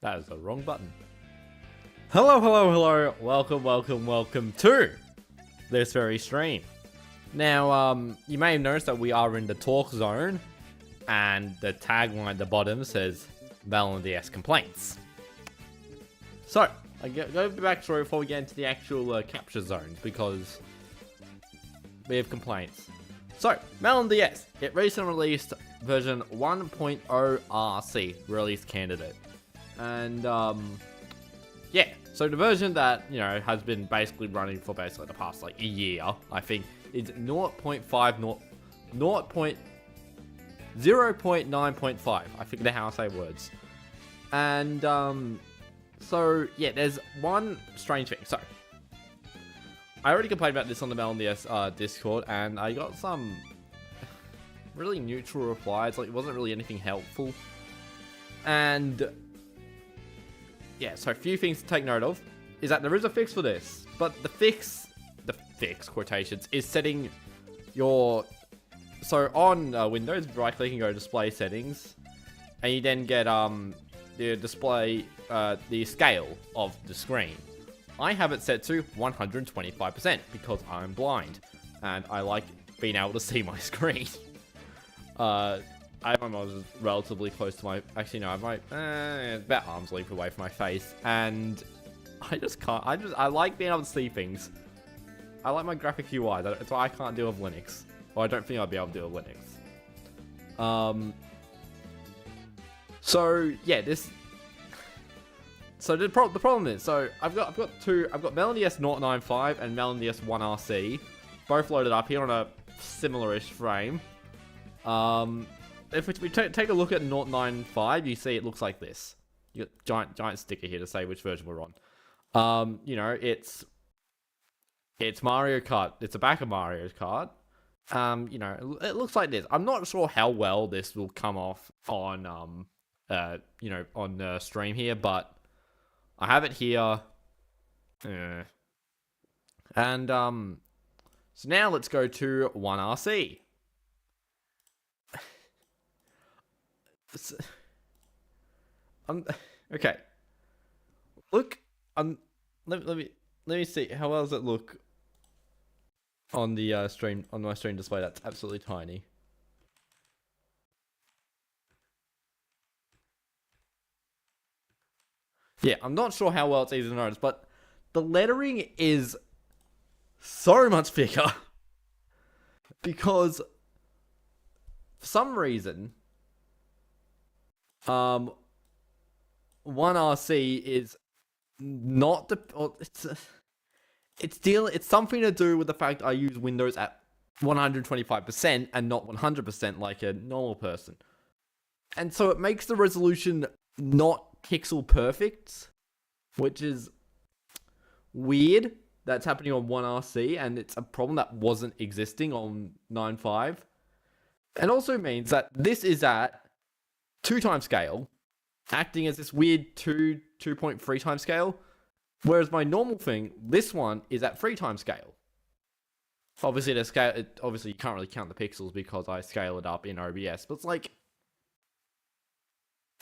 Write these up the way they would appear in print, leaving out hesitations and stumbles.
That is the wrong button. Hello. Welcome to this very stream. Now, you may have noticed that we are in the talk zone, and the tagline at the bottom says Melbourne DS complaints. So, I go back through before we get into the actual capture zones, because we have complaints. So, Melbourne DS, it recently released version 1.0 RC, release candidate. And, yeah, so the version that, you know, has been basically running for basically the past, like, a year, I think, is 0.9.5. I think that's how I say words. And, so, yeah, there's one strange thing. So, I already complained about this on the Melbourne DS Discord, and I got some really neutral replies. Like, it wasn't really anything helpful. And yeah, so a few things to take note of is that there is a fix for this, but the fix quotations is setting your, so on Windows, right click and go display settings, and you then get the display the scale of the screen. I have it set to 125% because I'm blind and I like being able to see my screen. I have my mouse relatively close to my, actually no, I'm like about arm's length away from my face, and I just can't, I like being able to see things. I like my graphic UI, that's why I can't deal with Linux. Or I don't think I'll be able to deal with Linux. So yeah, this, so the problem is, so I've got Melbourne DS 0.95 and Melbourne DS 1RC, both loaded up here on a similar-ish frame. If we take a look at 0.95, you see it looks like this. You got giant sticker here to say which version we're on. You know, it's Mario Kart. It's the back of Mario Kart. You know, it looks like this. I'm not sure how well this will come off on you know, on stream here, but I have it here. And so now let's go to 1RC. Okay. Look, let me see. How well does it look on the stream, on my stream display? That's absolutely tiny. Yeah, I'm not sure how well it's easy to notice, but the lettering is so much bigger because for some reason 1RC is not the, it's something to do with the fact I use Windows at 125% and not 100% like a normal person. And so it makes the resolution not pixel perfect, which is weird. That's happening on 1RC, and it's a problem that wasn't existing on 9.5. And also means that this is at 2 times scale, acting as this weird 2.3 times scale, whereas my normal thing, this one, is at 3 times scale. Obviously, the scale, obviously you can't really count the pixels because I scale it up in OBS, but it's like,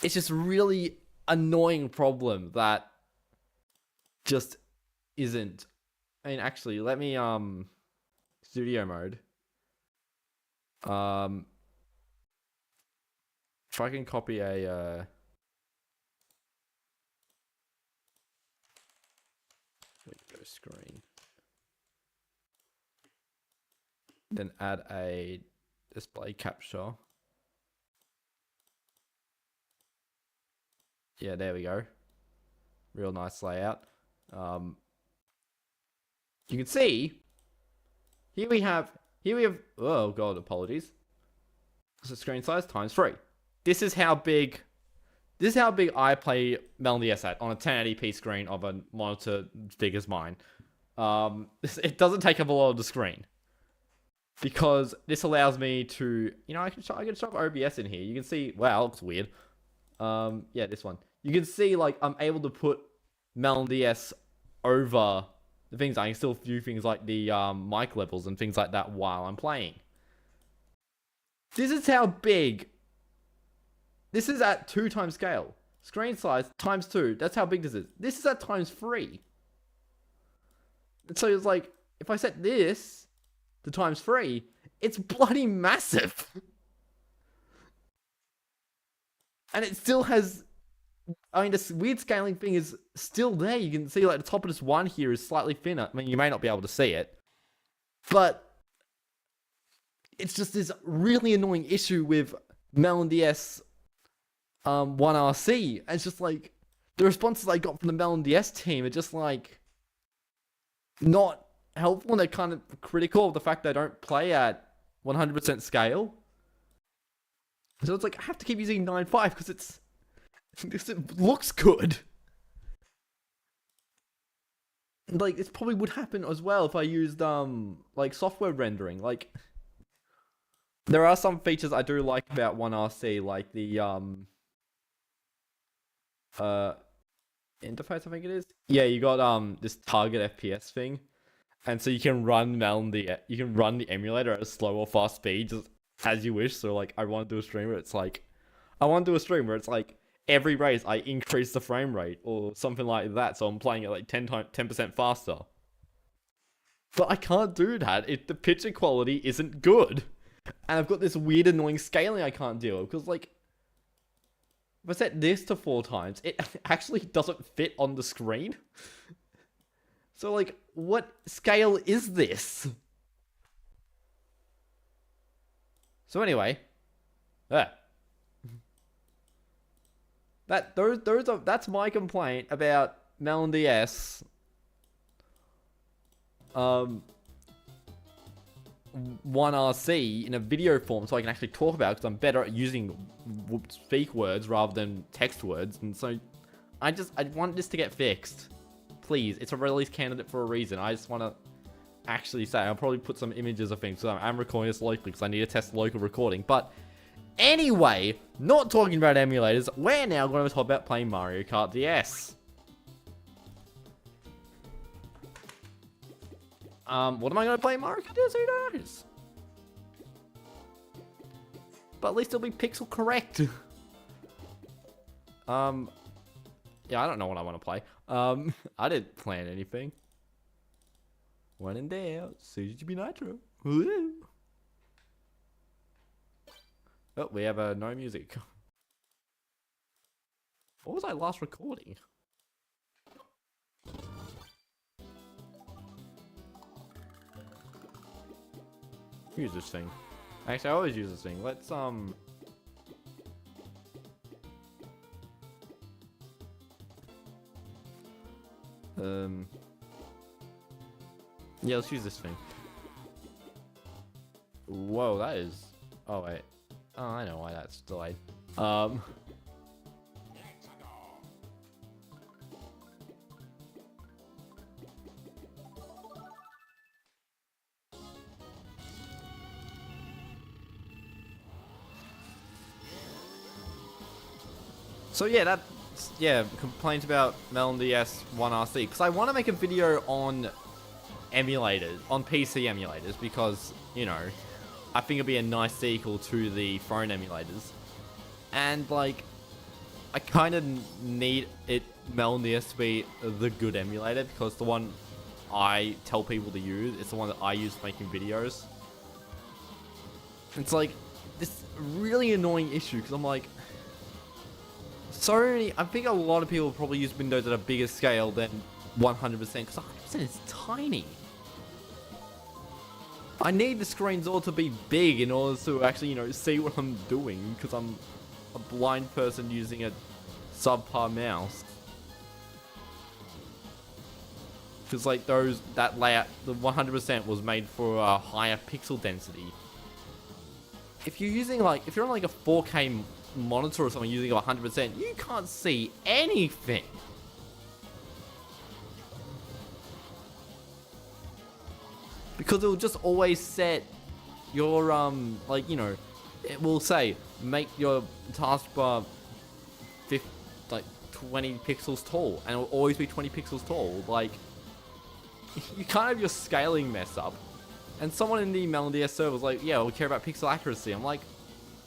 it's just really annoying problem that just isn't. I mean, actually, let me studio mode. If I can copy a window screen, then add a display capture. Yeah, there we go. Real nice layout. You can see here we have, oh god, apologies. So screen size times 3. This is how big I play Melbourne DS at on a 1080p screen of a monitor as big as mine. It doesn't take up a lot of the screen because this allows me to, you know, I can shove OBS in here. You can see, wow, it looks weird. Yeah, this one. You can see, like, I'm able to put Melbourne DS over the things. I can still view things like the mic levels and things like that while I'm playing. This is how big. This is at 2 times scale. Screen size times 2. That's how big this is. This is at times 3. And so it's like, if I set this to times 3, it's bloody massive. And it still has, I mean, this weird scaling thing is still there. You can see like the top of this one here is slightly thinner. I mean, you may not be able to see it, but it's just this really annoying issue with Melbourne DS 1RC. And it's just like, the responses I got from the Melbourne DS team are just like, not helpful, and they're kind of critical of the fact they don't play at 100% scale. So it's like, I have to keep using 9.5 because it looks good. Like, this probably would happen as well if I used like software rendering. Like, there are some features I do like about 1RC, like the interface, I think it is. Yeah, you got this target FPS thing, and so you can run the emulator at a slow or fast speed just as you wish. So like, I want to do a stream where it's like, every race I increase the frame rate or something like that, so I'm playing it like 10% faster. But I can't do that if the picture quality isn't good, and I've got this weird annoying scaling I can't deal with, because like, if I set this to 4 times, it actually doesn't fit on the screen. So like, what scale is this? So anyway, that's my complaint about Melbourne DS 1RC in a video form, so I can actually talk about it, because I'm better at using speak words rather than text words. And so I want this to get fixed. Please, it's a release candidate for a reason. I just want to actually say, I'll probably put some images of things, so I'm recording this locally because I need to test local recording. But anyway, not talking about emulators, we're now going to talk about playing Mario Kart DS. What am I going to play Mario Kart DS? Who knows? But at least it'll be pixel correct. Yeah, I don't know what I want to play. I didn't plan anything. When in doubt, CGB Nitro. Woo. Oh, we have no music. What was I last recording? Use this thing. Actually, I always use this thing. Let's yeah, let's use this thing. Whoa, that is... Oh, wait. Oh, I know why that's delayed. So yeah, complaints about Melbourne DS 1RC, because I want to make a video on emulators, on PC emulators, because, you know, I think it'd be a nice sequel to the phone emulators. And like, I kind of need Melbourne DS to be the good emulator, because the one I tell people to use, it's the one that I use for making videos. It's like this really annoying issue, because I'm like, I think a lot of people probably use Windows at a bigger scale than 100%, because 100% is tiny. I need the screens all to be big in order to actually, you know, see what I'm doing, because I'm a blind person using a subpar mouse. Because like that layout, the 100% was made for a higher pixel density. If you're using like, if you're on like a 4K monitor or something using 100%, you can't see anything. Because it will just always set your, like, you know, it will say, make your taskbar 20 pixels tall, and it will always be 20 pixels tall. Like, you can't have your scaling mess up. And someone in the Melbourne DS server was like, yeah, we care about pixel accuracy. I'm like,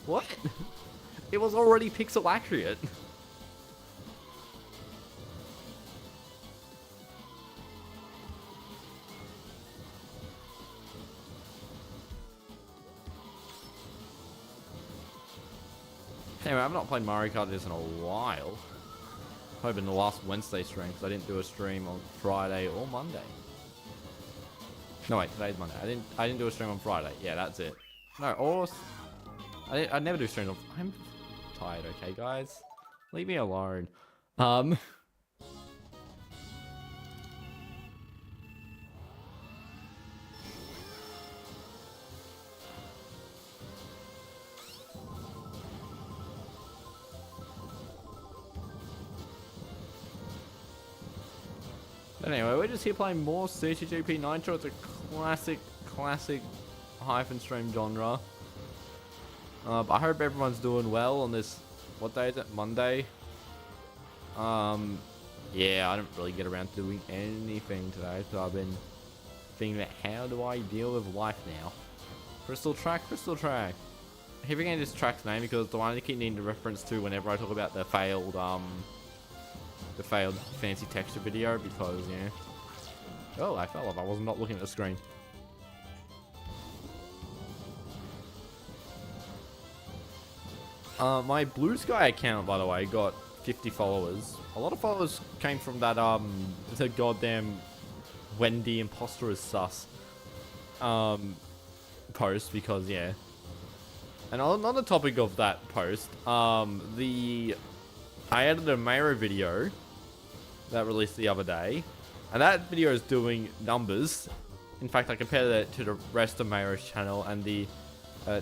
what? It was already pixel accurate. Anyway, I've not played Mario Kart DS in a while. Probably been the last Wednesday stream because I didn't do a stream on Friday or Monday. No wait, today's Monday. I didn't do a stream on Friday. Yeah, that's it. No, or I never do streams on. I'm tired. Okay, guys, leave me alone. But anyway, we're just here playing more CTGP Nitro. It's a classic Hyphen stream genre. But I hope everyone's doing well on this. What day is it? Monday. Yeah, I didn't really get around to doing anything today, so I've been thinking about how do I deal with life now. Crystal Track. I keep forgetting this track's name because the one I keep needing to reference to whenever I talk about the failed fancy texture video because, yeah. Oh, I fell off. I was not looking at the screen. My Blue Sky account, by the way, got 50 followers. A lot of followers came from that, the goddamn Wendy imposter is sus, post because, yeah. And on the topic of that post, I edited a Mario video that released the other day, and that video is doing numbers. In fact, I compared it to the rest of Mario's channel, and the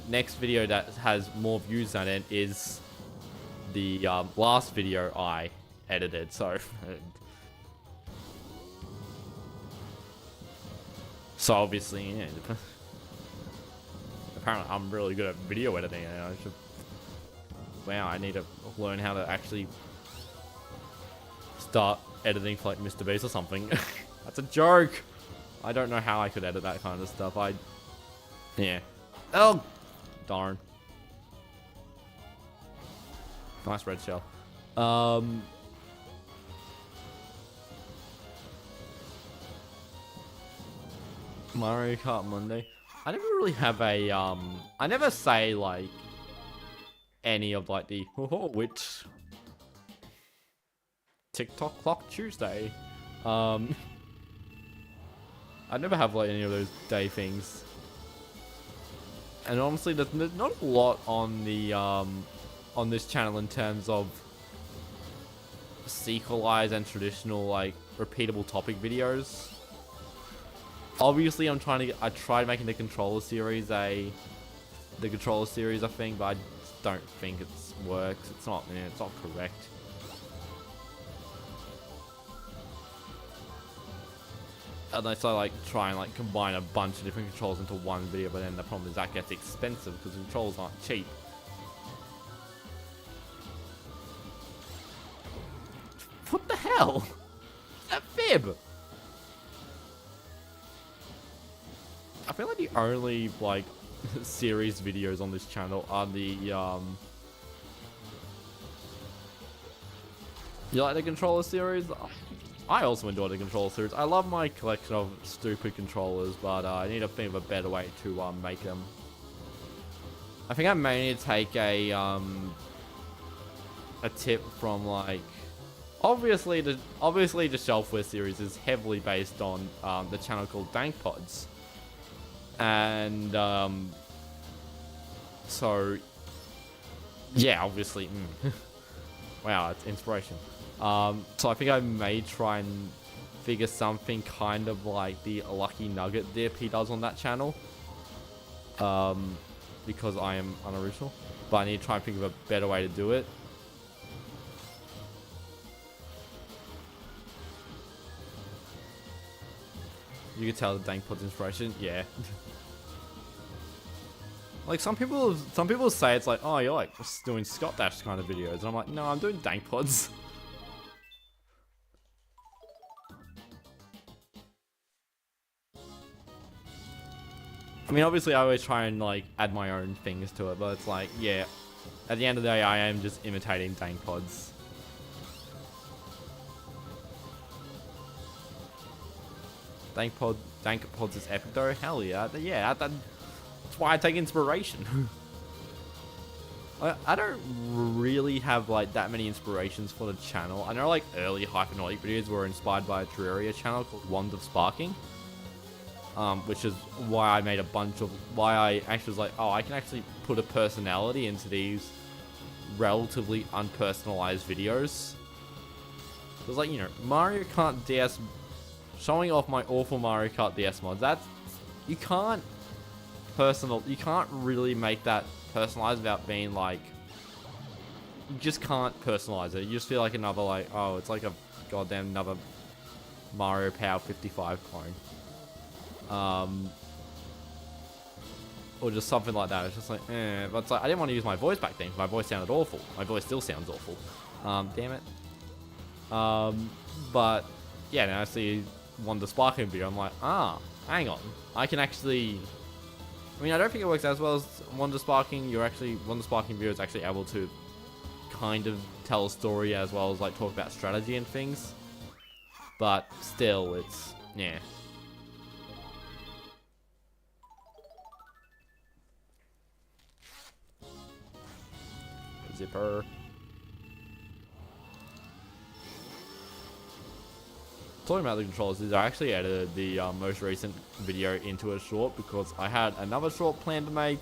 next video that has more views than it is the last video I edited. So, obviously, yeah. Apparently, I'm really good at video editing. Wow, I need to learn how to actually start editing for like Mr. Beast or something. That's a joke. I don't know how I could edit that kind of stuff. Yeah. Oh, darn. Nice red shell. Mario Kart Monday. I never really have a I never say like any of like the which TikTok clock Tuesday. I never have like any of those day things. And honestly, there's not a lot on the on this channel in terms of sequelized and traditional like repeatable topic videos. Obviously, I tried making the controller series I think, but I just don't think it works. It's not correct. Unless I like try and like combine a bunch of different controls into one video, but then the problem is that gets expensive because the controls aren't cheap. What the hell? Is that fib? I feel like the only like series videos on this channel are the you like the controller series? I also enjoy the controller series. I love my collection of stupid controllers, but I need to think of a better way to make them. I think I may need to take a tip from like obviously the Shelfware series is heavily based on the channel called Dank Pods. And so yeah, obviously wow, it's inspiration. So I think I may try and figure something kind of like the Lucky Nugget dip he does on that channel, because I am unoriginal, but I need to try and think of a better way to do it. You can tell the Dank Pod's inspiration, yeah. Like some people say it's like, oh, you're like doing Scott Dash kind of videos, and I'm like, no, I'm doing Dank Pods. I mean, obviously, I always try and like add my own things to it, but it's like, yeah, at the end of the day, I am just imitating Dank Pods. Dank Pods is epic though. Hell yeah, yeah. That's why I take inspiration. I don't really have like that many inspirations for the channel. I know like early Hyphen videos were inspired by a Terraria channel called Wand of Sparking. Which is why I made a bunch of, why I actually was like, oh, I can actually put a personality into these relatively unpersonalized videos. Because like, you know, Mario Kart DS, showing off my awful Mario Kart DS mods, that's, you can't really make that personalized without being like, you just can't personalize it. You just feel like another like, oh, it's like a goddamn another Mario Power 55 clone. Or just something like that. It's just like, but it's like, I didn't want to use my voice back then. My voice sounded awful. My voice still sounds awful. Damn it. But yeah, now I see Wanda Sparking video. I'm like, hang on. I can actually, I mean, I don't think it works as well as Wanda Sparking. Wanda Sparking video is actually able to kind of tell a story as well as like talk about strategy and things. But still, it's, yeah. Zipper. Talking about the controllers, I actually edited the most recent video into a short because I had another short planned to make,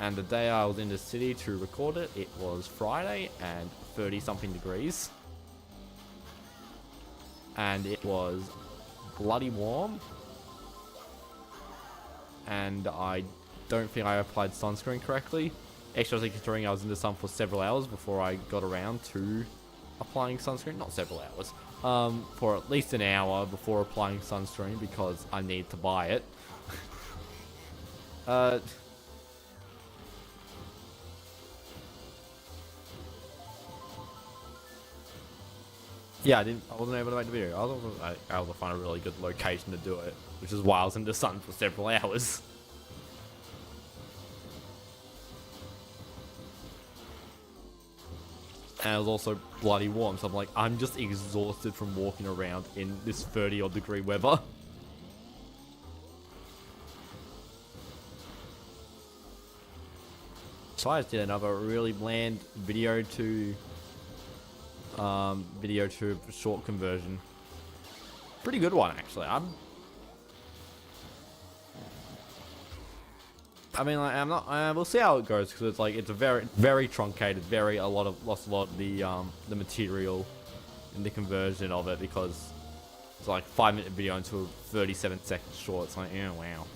and the day I was in the city to record it, it was Friday and 30 something degrees, and it was bloody warm, and I don't think I applied sunscreen correctly. Especially considering I was in the sun for several hours before I got around to applying sunscreen. Not several hours. For at least an hour before applying sunscreen because I need to buy it. Yeah, I wasn't able to make the video. I was able to find a really good location to do it, which is why I was in the sun for several hours. And it was also bloody warm, so I'm like, I'm just exhausted from walking around in this 30 odd degree weather. So I just did another really bland video to short conversion. Pretty good one actually. I'm not. We'll see how it goes because it's like it's a very truncated, lost a lot of the material in the conversion of it because it's like 5-minute video into a 37-second short. It's like, yeah, wow.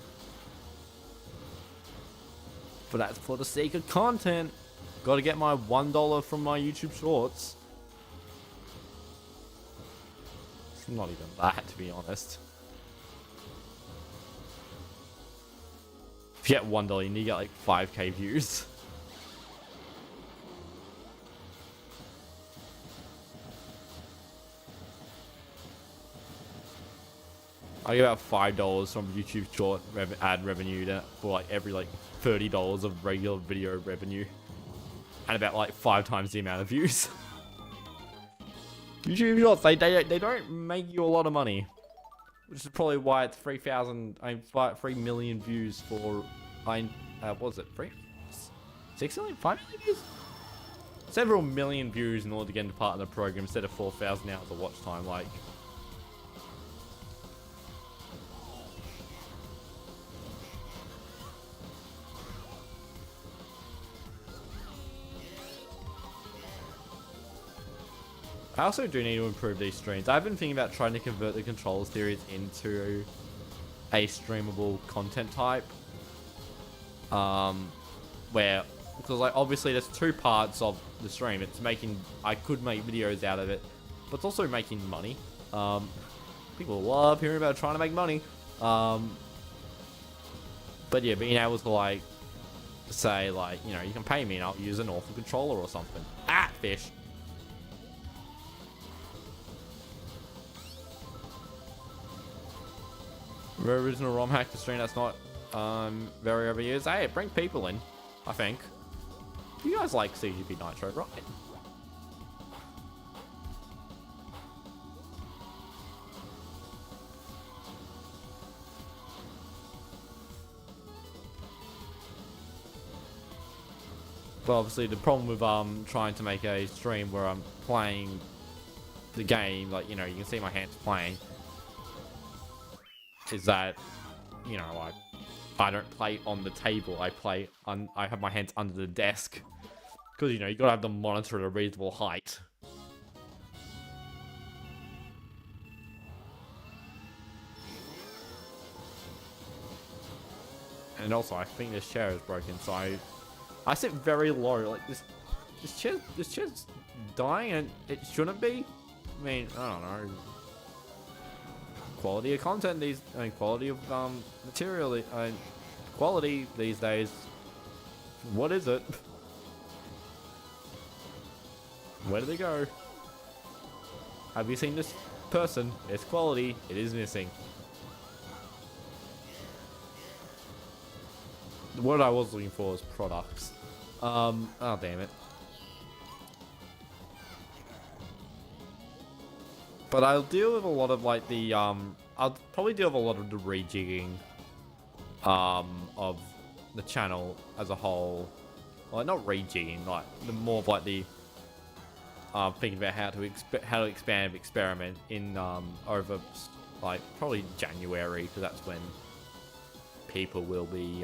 But that's for the sake of content. Got to get my $1 from my YouTube Shorts. It's not even that, to be honest. If you get $1, you need to get like 5k views. I get about $5 from YouTube Short ad revenue for like every like $30 of regular video revenue, and about like 5 times the amount of views. YouTube Shorts, they don't make you a lot of money. Which is probably why it's 3 million views for, what was it, 6 million? 5 million views? Several million views in order to get into part of the program instead of 4,000 hours of watch time, like. I also do need to improve these streams. I've been thinking about trying to convert the controller series into a streamable content type. Where, because like obviously there's 2 parts of the stream. It's I could make videos out of it, but it's also making money. People love hearing about trying to make money. But yeah, being able to like, say like, you know, you can pay me and I'll use an awful controller or something. Ah, fish. Very original ROM hack to stream that's not very overused. Hey, bring people in, I think. You guys like CGP Nitro, right? But obviously the problem with trying to make a stream where I'm playing the game, like, you know, you can see my hands playing, is that, you know, I don't play on the table. I have my hands under the desk, because, you know, you gotta have the monitor at a reasonable height. And also, I think this chair is broken, so I sit very low. Like this chair's dying, and it shouldn't be. I mean, I don't know. Quality of content quality of material, quality these days. What is it? Where did they go? Have you seen this person? It's quality. It is missing. What I was looking for was products. Oh damn it. But I'll deal with a lot of like the I'll probably deal with a lot of the rejigging of the channel as a whole. Well, not rejigging, like the more of like the thinking about how to expand experiment in over like probably January, because that's when people will be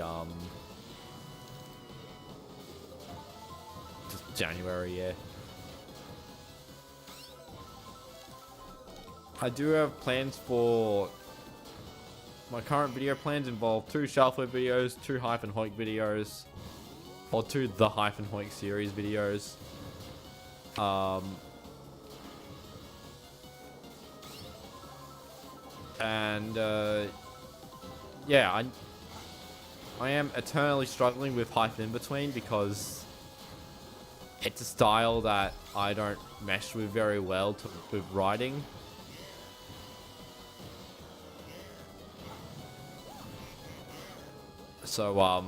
just January, yeah. I do have plans for my current video plans involve 2 Shuffler videos, 2 Hyphen Hoik videos, or 2 The Hyphen Hoik series videos. Yeah, I am eternally struggling with Hyphen in between, because it's a style that I don't mesh with very well with writing. So, I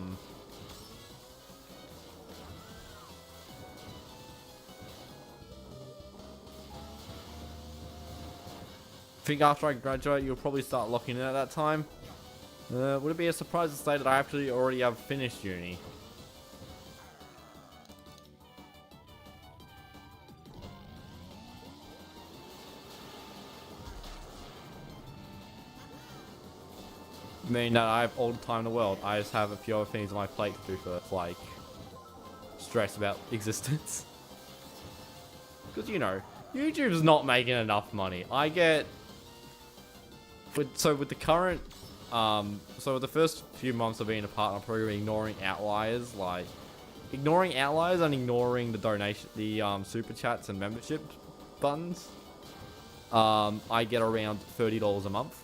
think after I graduate, you'll probably start locking in at that time. Would it be a surprise to say that I actually already have finished uni? I mean that I have all the time in the world. I just have a few other things on my plate to do first, like stress about existence. Because, you know, YouTube's not making enough money. I get... with the current... so with the first few months of being a partner program, ignoring outliers, like... ignoring outliers and ignoring the donation... the super chats and membership buttons, I get around $30 a month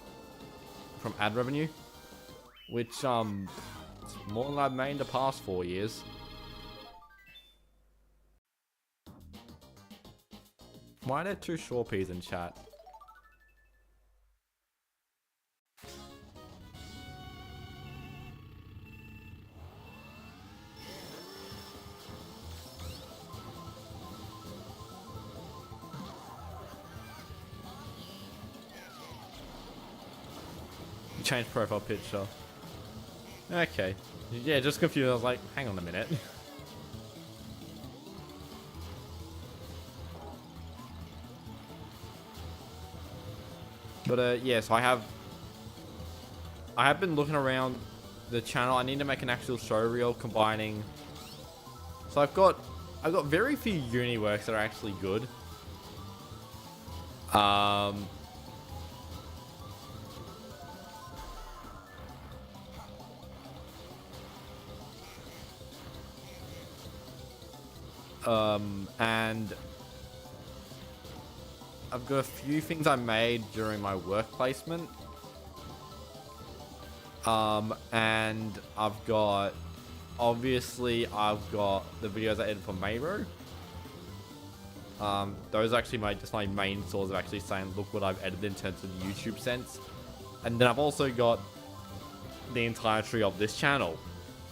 from ad revenue. Which, it's more than I've made in the past 4 years. Why are there 2 shore peas in chat? Change profile picture. Okay. Yeah, just confused. I was like, hang on a minute. But yeah, so I have been looking around the channel. I need to make an actual show reel combining. So I've got very few uni works that are actually good. And I've got a few things I made during my work placement. And obviously I've got the videos I edited for Mayro. Those are actually my main source of actually saying, look what I've edited in terms of the YouTube sense. And then I've also got the entirety of this channel,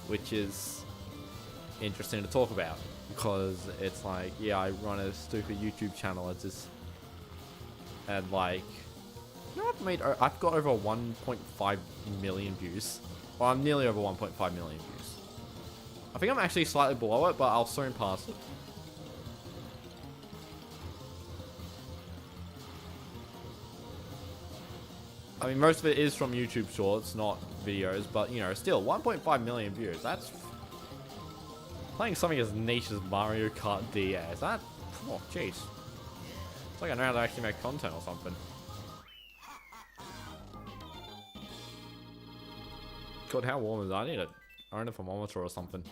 which is interesting to talk about. Because it's like, yeah, I run a stupid YouTube channel. It's just, and like, you know, I've got over 1.5 million views. Well, I'm nearly over 1.5 million views. I think I'm actually slightly below it, but I'll soon pass it. I mean, most of it is from YouTube Shorts, not videos, but, you know, still, 1.5 million views. That's... Playing something as niche as Mario Kart DS. That... Oh, jeez. It's like I know how to actually make content or something. God, how warm is that? I need a thermometer or something.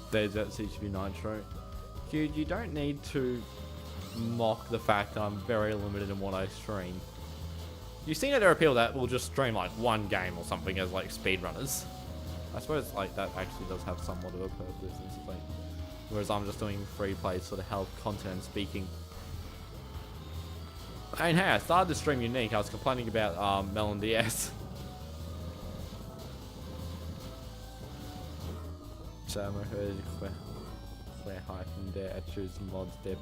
There's that CGP Nitro. Dude, you don't need to mock the fact that I'm very limited in what I stream. You've seen that there are people that will just stream like one game or something as like speedrunners. I suppose like that actually does have somewhat of a purpose and something. Whereas I'm just doing free play sort of health content and speaking. I mean, hey, I started the stream unique. I was complaining about Melbourne DS. I heard clear Hyphen there. I choose mods dip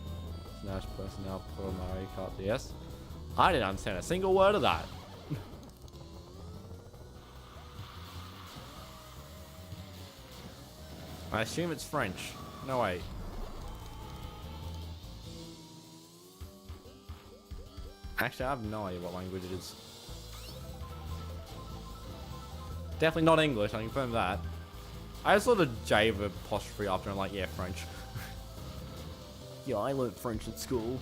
Smash personnel for Mario Kart DS. I didn't understand a single word of that. I assume it's French. No, wait. Actually, I have no idea what language it is. Definitely not English, I can confirm that. I just sort of gave a apostrophe after and like, yeah, French. Yeah, I learned French at school.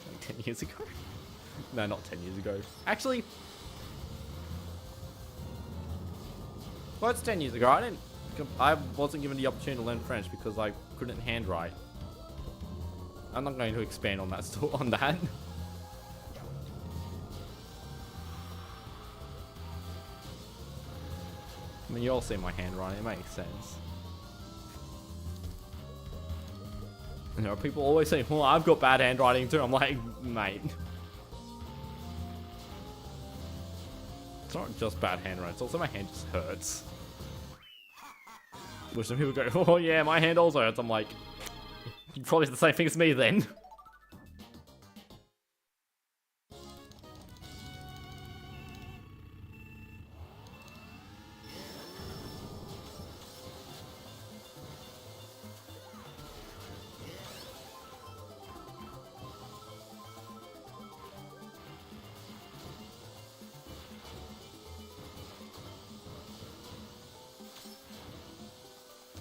Like 10 years ago? No, not 10 years ago. Actually... Well, it's 10 years ago. I wasn't given the opportunity to learn French because I couldn't handwrite. I'm not going to expand on that on that. I mean, you all see my handwriting, it makes sense. You know, people always say, well, I've got bad handwriting too. I'm like, mate. It's not just bad handwriting, it's also my hand just hurts. Which some people go, oh yeah, my hand also hurts. I'm like, probably the same thing as me then.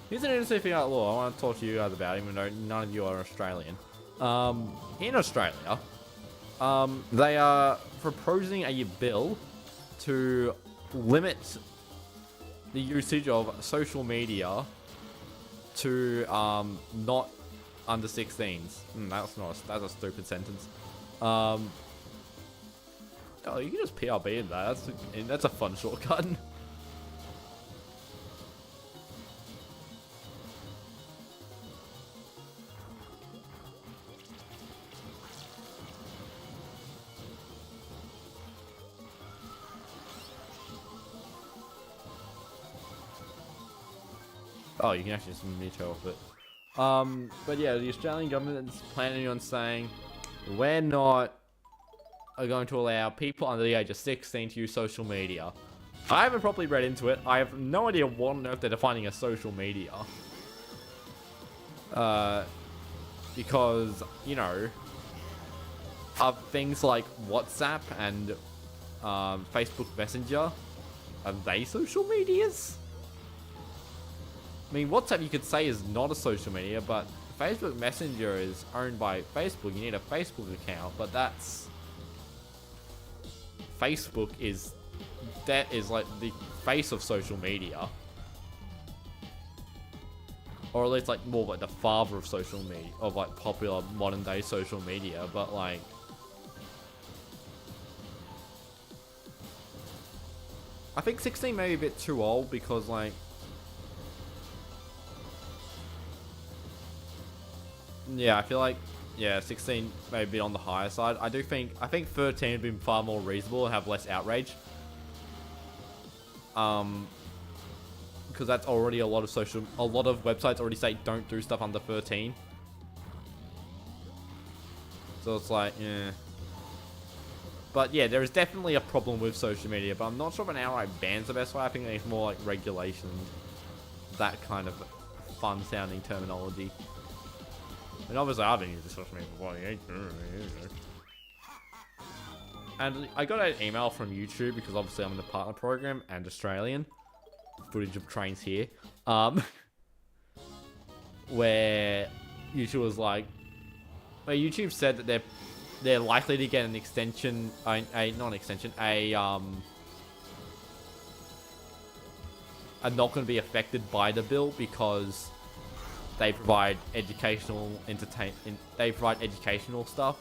Here's an interesting thing about law I want to talk to you guys about, even though none of you are Australian. In Australia, they are proposing a bill to limit the usage of social media to not under 16s. That's a stupid sentence. Oh, you can just PRB in that. That's a fun shortcut. Oh, you can actually just mute off it. But yeah, the Australian government is planning on saying we're not going to allow people under the age of 16 to use social media. I haven't properly read into it. I have no idea what on earth they're defining as social media. Because, you know, of things like WhatsApp and Facebook Messenger, are they social medias? I mean, WhatsApp you could say is not a social media, but Facebook Messenger is owned by Facebook. You need a Facebook account, but that's... Facebook is... That is like the face of social media. or at least like more like the father of social media, of like popular modern day social media. But like, I think 16 may be a bit too old because like, yeah, I feel like, yeah, 16 may be on the higher side. I think 13 would be far more reasonable and have less outrage. Because that's already a lot of websites already say don't do stuff under 13. So it's like, yeah. But yeah, there is definitely a problem with social media, but I'm not sure if an outright ban's the best way. I think it's more like regulation, that kind of fun-sounding terminology. And obviously, I've been using social media for 48. And I got an email from YouTube because obviously I'm in the partner program and Australian. Footage of trains here. Where YouTube was like, where YouTube said that they're likely to get an extension, not an extension, are not going to be affected by the bill because they provide educational they provide educational stuff.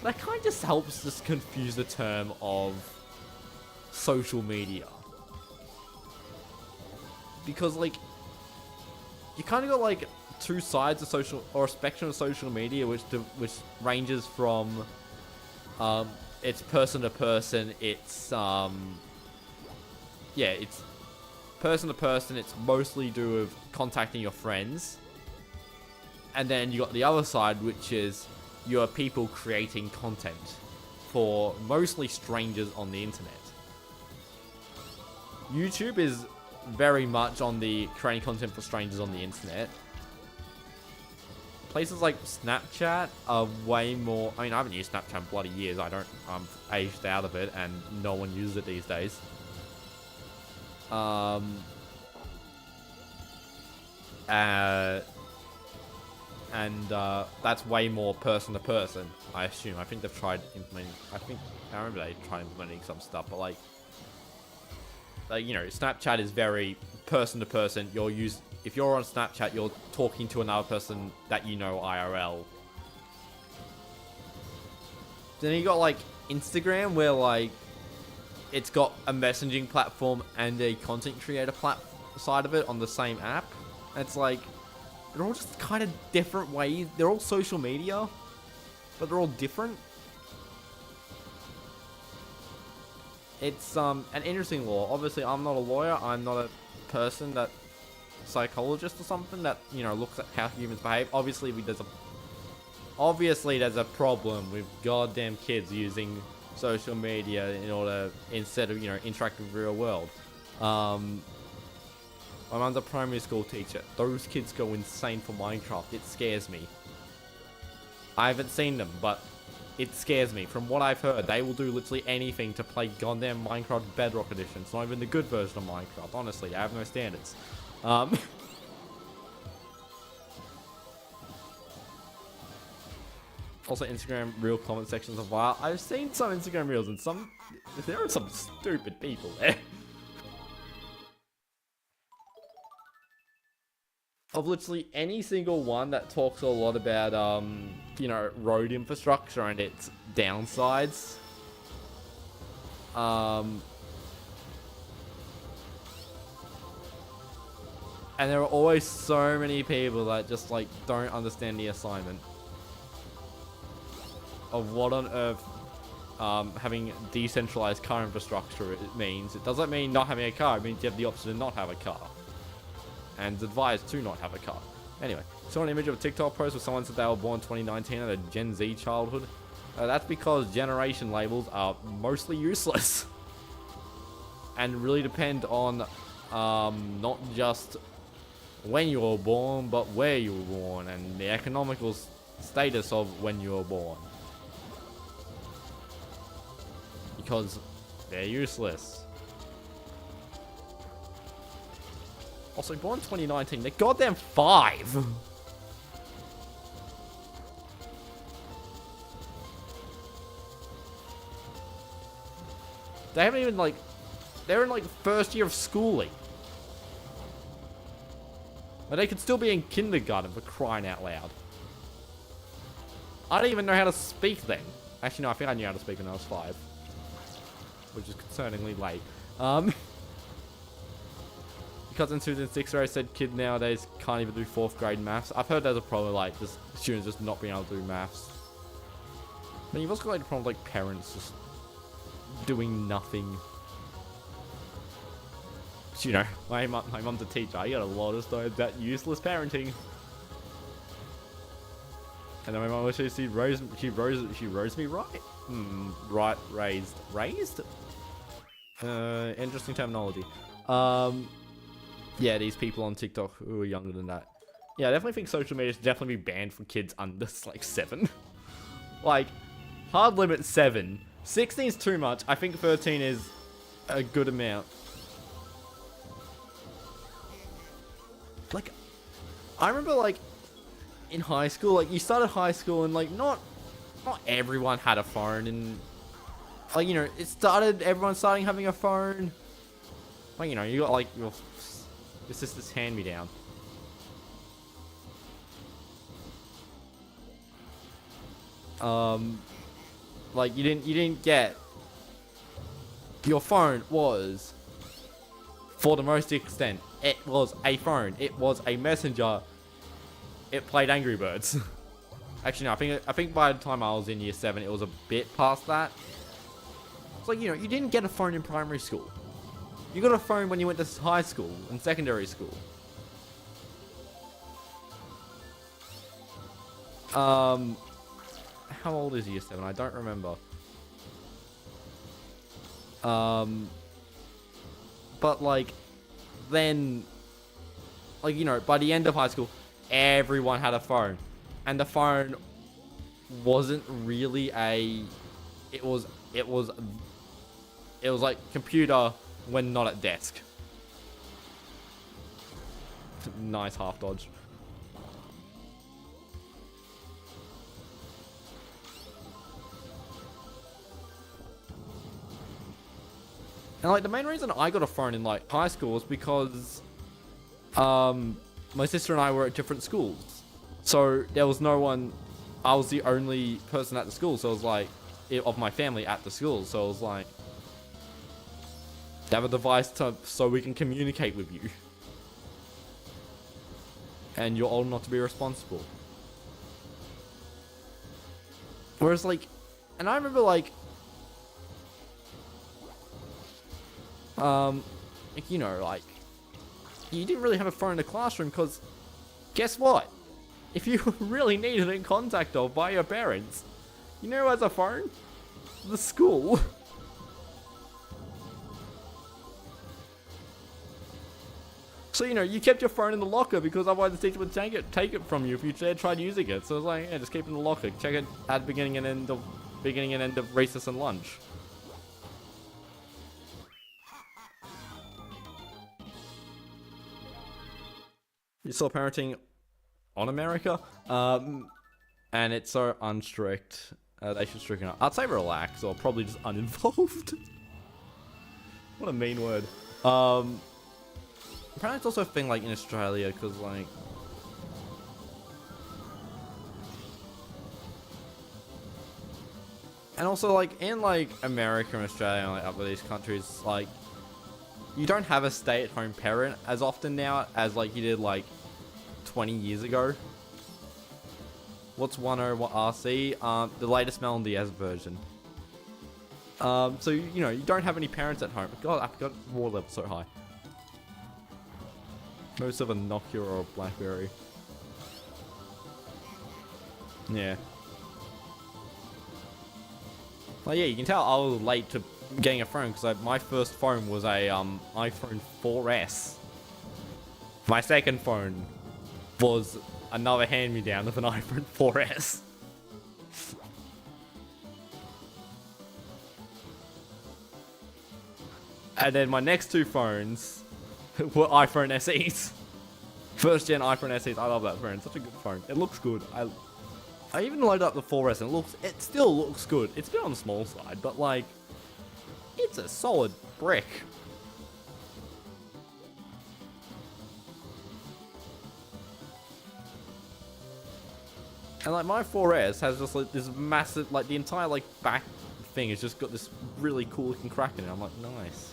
That kind of just helps just confuse the term of social media. Because like, you kind of got like two sides of social, or a spectrum of social media, which ranges from, it's person to person, it's it's person to person, it's mostly do with contacting your friends. And then you got the other side, which is you are people creating content for mostly strangers on the internet. YouTube is very much on the creating content for strangers on the internet. Places like Snapchat are way more. I mean, I haven't used Snapchat in bloody years. I'm aged out of it, and no one uses it these days. That's way more person to person, I assume. I think they've tried implementing. I remember they tried implementing some stuff, but like you know, Snapchat is very person to person. If you're on Snapchat, you're talking to another person that you know IRL. Then you got like Instagram, where like it's got a messaging platform and a content creator side of it on the same app. And it's like, they're all just kind of different ways. They're all social media, but they're all different. It's an interesting law. Obviously, I'm not a lawyer. I'm not a person psychologist or something that, you know, looks at how humans behave. Obviously, there's a problem with goddamn kids using social media instead of, you know, interacting with the real world. My mum's a primary school teacher. Those kids go insane for Minecraft. It scares me. I haven't seen them, but it scares me. From what I've heard, they will do literally anything to play goddamn Minecraft Bedrock Edition. It's not even the good version of Minecraft. Honestly, they have no standards. Also, Instagram reel comment sections are vile. I've seen some Instagram reels, and there are some stupid people there. Of literally any single one that talks a lot about, you know, road infrastructure and its downsides. And there are always so many people that just, like, don't understand the assignment of what on earth having decentralized car infrastructure means. It doesn't mean not having a car. It means you have the option to not have a car. And it's advised to not have a car. Anyway, saw an image of a TikTok post where someone said they were born 2019 and a Gen Z childhood. That's because generation labels are mostly useless. And really depend on not just when you were born, but where you were born and the economical status of when you were born. Because they're useless. Also, born 2019, they're goddamn 5! They haven't even, like... They're in, like, first year of schooling. But they could still be in kindergarten for crying out loud. I don't even know how to speak then. Actually, no, I think I knew how to speak when I was 5. Which is concerningly late. Because in Susan 6th grade said kid nowadays can't even do 4th grade maths. I've heard there's a problem like just students just not being able to do maths. But you've also got like the problem like parents just doing nothing. But, you know, my mum's a teacher. I get a lot of stories about useless parenting. And then my mum actually she rose me right. Raised? Interesting terminology. Yeah, these people on TikTok who are younger than that. Yeah, I definitely think social media should definitely be banned for kids under like 7. Like, hard limit 7. 16 is too much. I think 13 is a good amount. Like, I remember like in high school, like you started high school and like not everyone had a phone, and like, you know, everyone starting having a phone. Like, you know, you got like your sister's hand-me-down. Like you didn't get, your phone was, for the most extent, it was a phone. It was a messenger. It played Angry Birds. Actually, no, I think by the time I was in year 7, it was a bit past that. It's like, you know, you didn't get a phone in primary school. You got a phone when you went to high school and secondary school. How old is year 7? I don't remember. But like, then, like, you know, by the end of high school, everyone had a phone, and the phone wasn't really it was like computer when not at desk. Nice half dodge. And like the main reason I got a phone in like high school was because my sister and I were at different schools. So there was no one, I was the only person at the school. So it was like, of my family at the school. So it was like, have a device so we can communicate with you. And you're old enough to be responsible. Whereas like, and I remember like, you know, like, you didn't really have a phone in the classroom because, guess what? If you really needed in contact of by your parents, you know who has a phone? The school. So, you know, you kept your phone in the locker because otherwise the teacher would take it from you if you tried using it. So it's like, yeah, just keep it in the locker. Check it at beginning and end of recess and lunch. You saw parenting on America, and it's so unstrict. They should stricken up. I'd say relax, or probably just uninvolved. What a mean word. Apparently it's also a thing like in Australia, because like, and also like in like America and Australia and like other these countries, like, you don't have a stay-at-home parent as often now as like you did like 20 years ago. What's 101 RC? The latest Melbourne DS version. So you know, you don't have any parents at home. God, I forgot war level so high. Most of a Nokia or a BlackBerry. Yeah. Well, yeah, you can tell I was late to getting a phone because my first phone was a iPhone 4S. My second phone was another hand-me-down of an iPhone 4S. And then my next two phones were iPhone SEs. First gen iPhone SEs. I love that phone. It's such a good phone. It looks good. I even loaded up the 4S and it still looks good. It's a bit on the small side, but like, it's a solid brick. And like my 4S has just like this massive, like the entire like back thing has just got this really cool looking crack in it. I'm like, nice.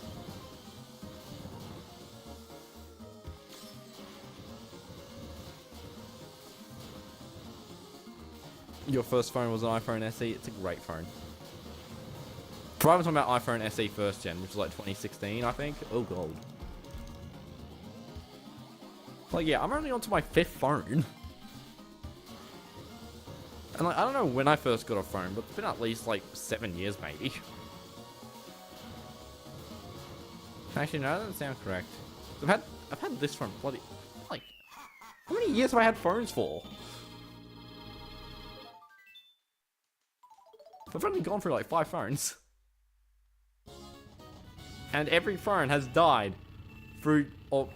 Your first phone was an iPhone SE. It's a great phone. Probably talking about iPhone SE first gen, which is like 2016, I think. Oh god. Like yeah, I'm only onto my 5th phone. And like, I don't know when I first got a phone, but it's been at least like 7 years maybe. Actually, no, that doesn't sound correct. I've had this phone bloody, like, how many years have I had phones for? I've only gone through like 5 phones. And every phone has died through, or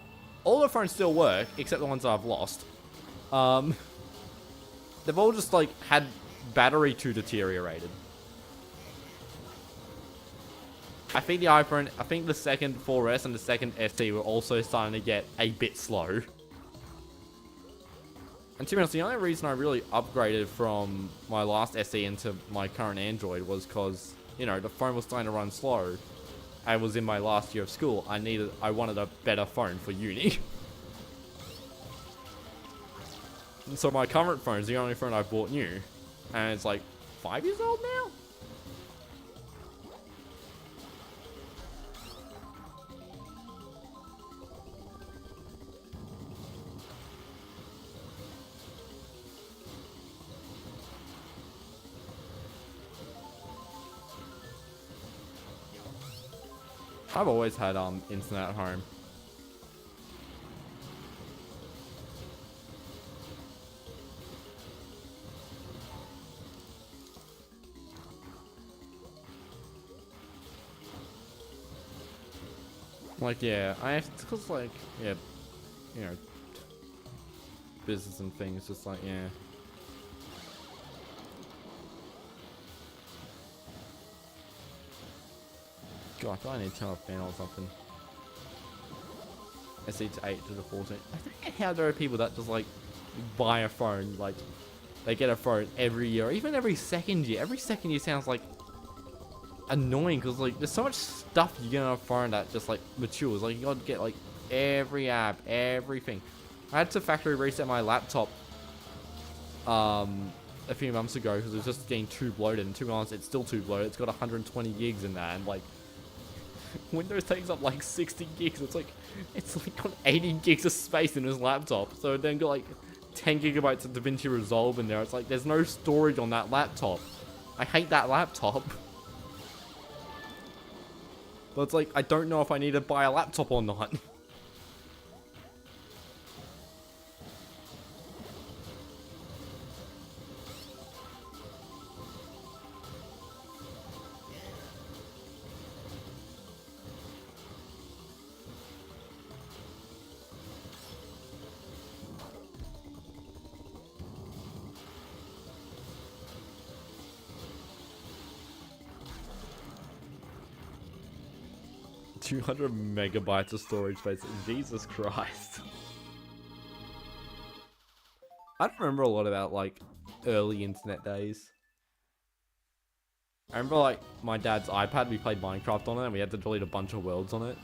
all the phones still work, except the ones I've lost. They've all just like had battery too deteriorated. I think the second 4S and the second SE were also starting to get a bit slow. And to be honest, the only reason I really upgraded from my last SE into my current Android was because, you know, the phone was starting to run slow. I was in my last year of school. I wanted a better phone for uni. And so my current phone is the only phone I bought new. And it's like 5 years old now? I've always had internet at home. Like, yeah, I have to, cause like, yeah, you know, business and things, just like, yeah. God, I need to turn off fan or something. SE to 8 to the 14. I don't get how there are people that just like buy a phone, like they get a phone every year, or even every second year. Every second year sounds like annoying because like there's so much stuff you get on a phone that just like matures. Like you gotta get like every app, everything. I had to factory reset my laptop a few months ago because it was just getting too bloated, and to be honest, it's still too bloated. It's got 120 gigs in that, and like Windows takes up like 60 gigs. It's like got 80 gigs of space in this laptop. So then got like 10 gigabytes of DaVinci Resolve in there. It's like there's no storage on that laptop. I hate that laptop. But it's like I don't know if I need to buy a laptop or not. 200 megabytes of storage space. Jesus Christ. I don't remember a lot about like early internet days. I remember like my dad's iPad, we played Minecraft on it and we had to delete a bunch of worlds on it.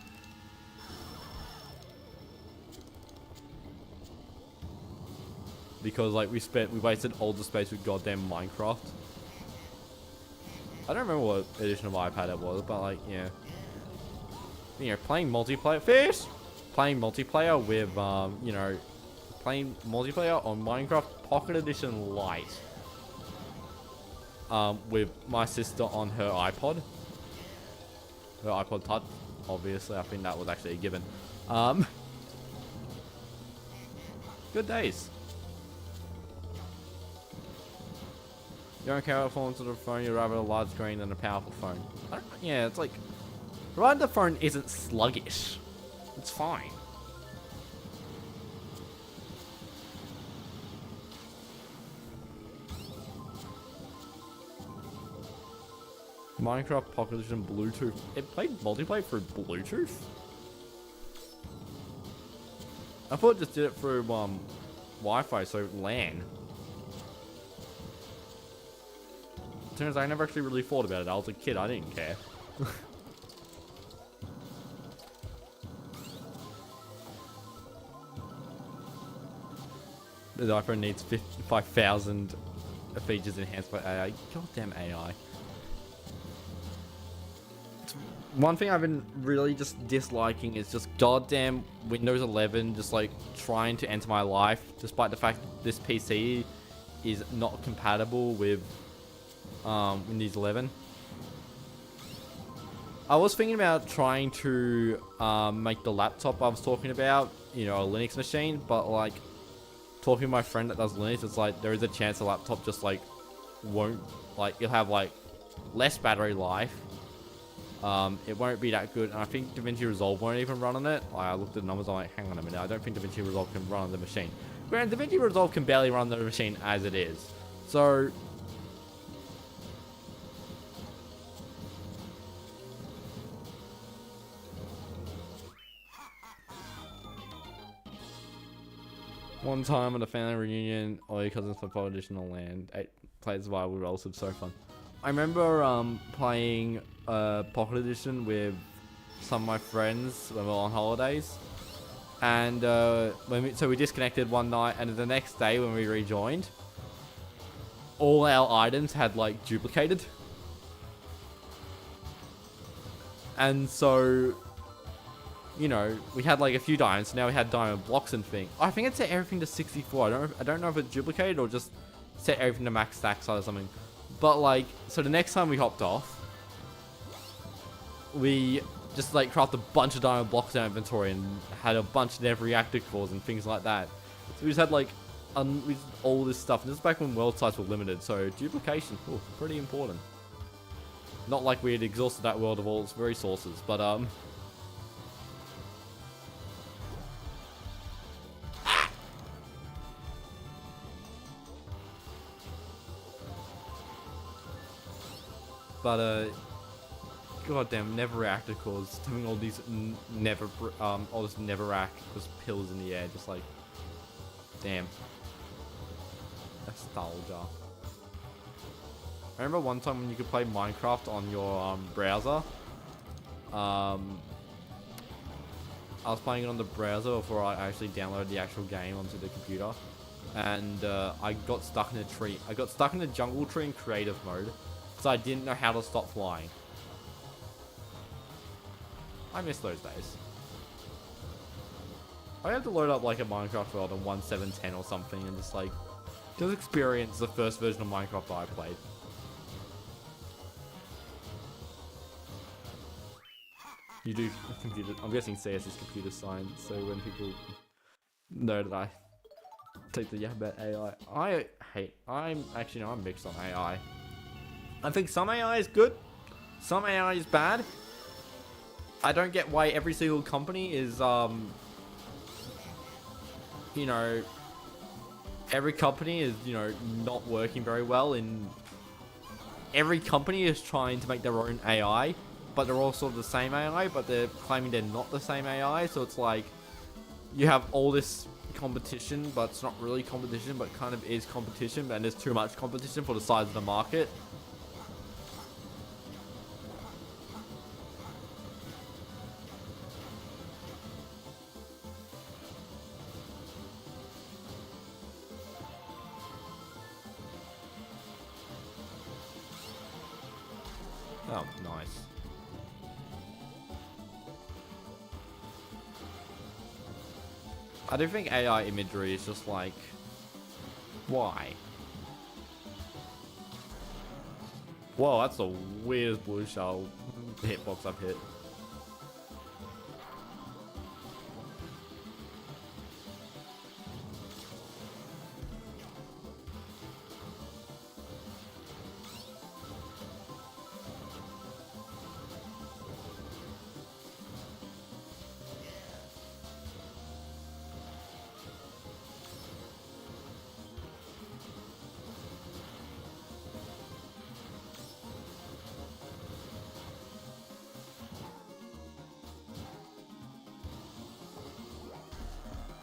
Because like we wasted all the space with goddamn Minecraft. I don't remember what edition of iPad it was, but like, yeah. You know, playing multiplayer playing multiplayer with, you know, playing multiplayer on Minecraft Pocket Edition Lite. With my sister on her iPod. Her iPod Touch, obviously. I think that was actually a given. Good days. You don't care what performance of the phone, you'd rather a large screen than a powerful phone. Yeah, it's like, provided the phone isn't sluggish, it's fine. Minecraft Pocket Edition Bluetooth. It played multiplayer through Bluetooth? I thought it just did it through Wi-Fi, so LAN. turns out I never actually really thought about it. I was a kid, I didn't care. The iPhone needs 55,000 features enhanced by AI. Goddamn AI. One thing I've been really just disliking is just goddamn Windows 11 just like trying to enter my life, despite the fact that this PC is not compatible with Windows 11. I was thinking about trying to make the laptop I was talking about, you know, a Linux machine, but like talking to my friend that does Linux, it's like there is a chance the laptop just like won't, like you'll have like less battery life. It won't be that good, and I think DaVinci Resolve won't even run on it. I looked at the numbers, I'm like, hang on a minute, I don't think DaVinci Resolve can run on the machine. Granted, DaVinci Resolve can barely run the machine as it is. So one time at a family reunion, all your cousins play Pocket Edition on land. 8 players survival with relatives, so fun. I remember playing Pocket Edition with some of my friends when we were on holidays, and so we disconnected one night, and the next day when we rejoined, all our items had like duplicated, and so you know we had like a few diamonds. So now we had diamond blocks and things. I think it set everything to 64. I don't know if it duplicated or just set everything to max stack size or something. But like, so the next time we hopped off, we just like crafted a bunch of diamond blocks in our inventory and had a bunch of never reactor cores and things like that. So we just had like all this stuff. And this is back when world size were limited, so duplication, pretty important. Not like we had exhausted that world of all its resources, but goddamn never reactor cores, having all these all this never rack just pills in the air, just like, damn, nostalgia. I remember one time when you could play Minecraft on your browser. I was playing it on the browser before I actually downloaded the actual game onto the computer, and I got stuck in a tree. I got stuck in a jungle tree in creative mode. So I didn't know how to stop flying. I miss those days. I have to load up like a Minecraft world in 1.7.10 or something and just like, just experience the first version of Minecraft that I played. You do computer, I'm guessing CS is computer science, so when people know that I take the yap about AI, I'm mixed on AI. I think some AI is good, some AI is bad. I don't get why every single company is, you know, every company is, you know, not working very well. Every company is trying to make their own AI, but they're all sort of the same AI, but they're claiming they're not the same AI. So it's like, you have all this competition, but it's not really competition, but kind of is competition, and there's too much competition for the size of the market. Oh, nice. I do think AI imagery is just like, why? Whoa, that's the weirdest blue shell hitbox I've hit.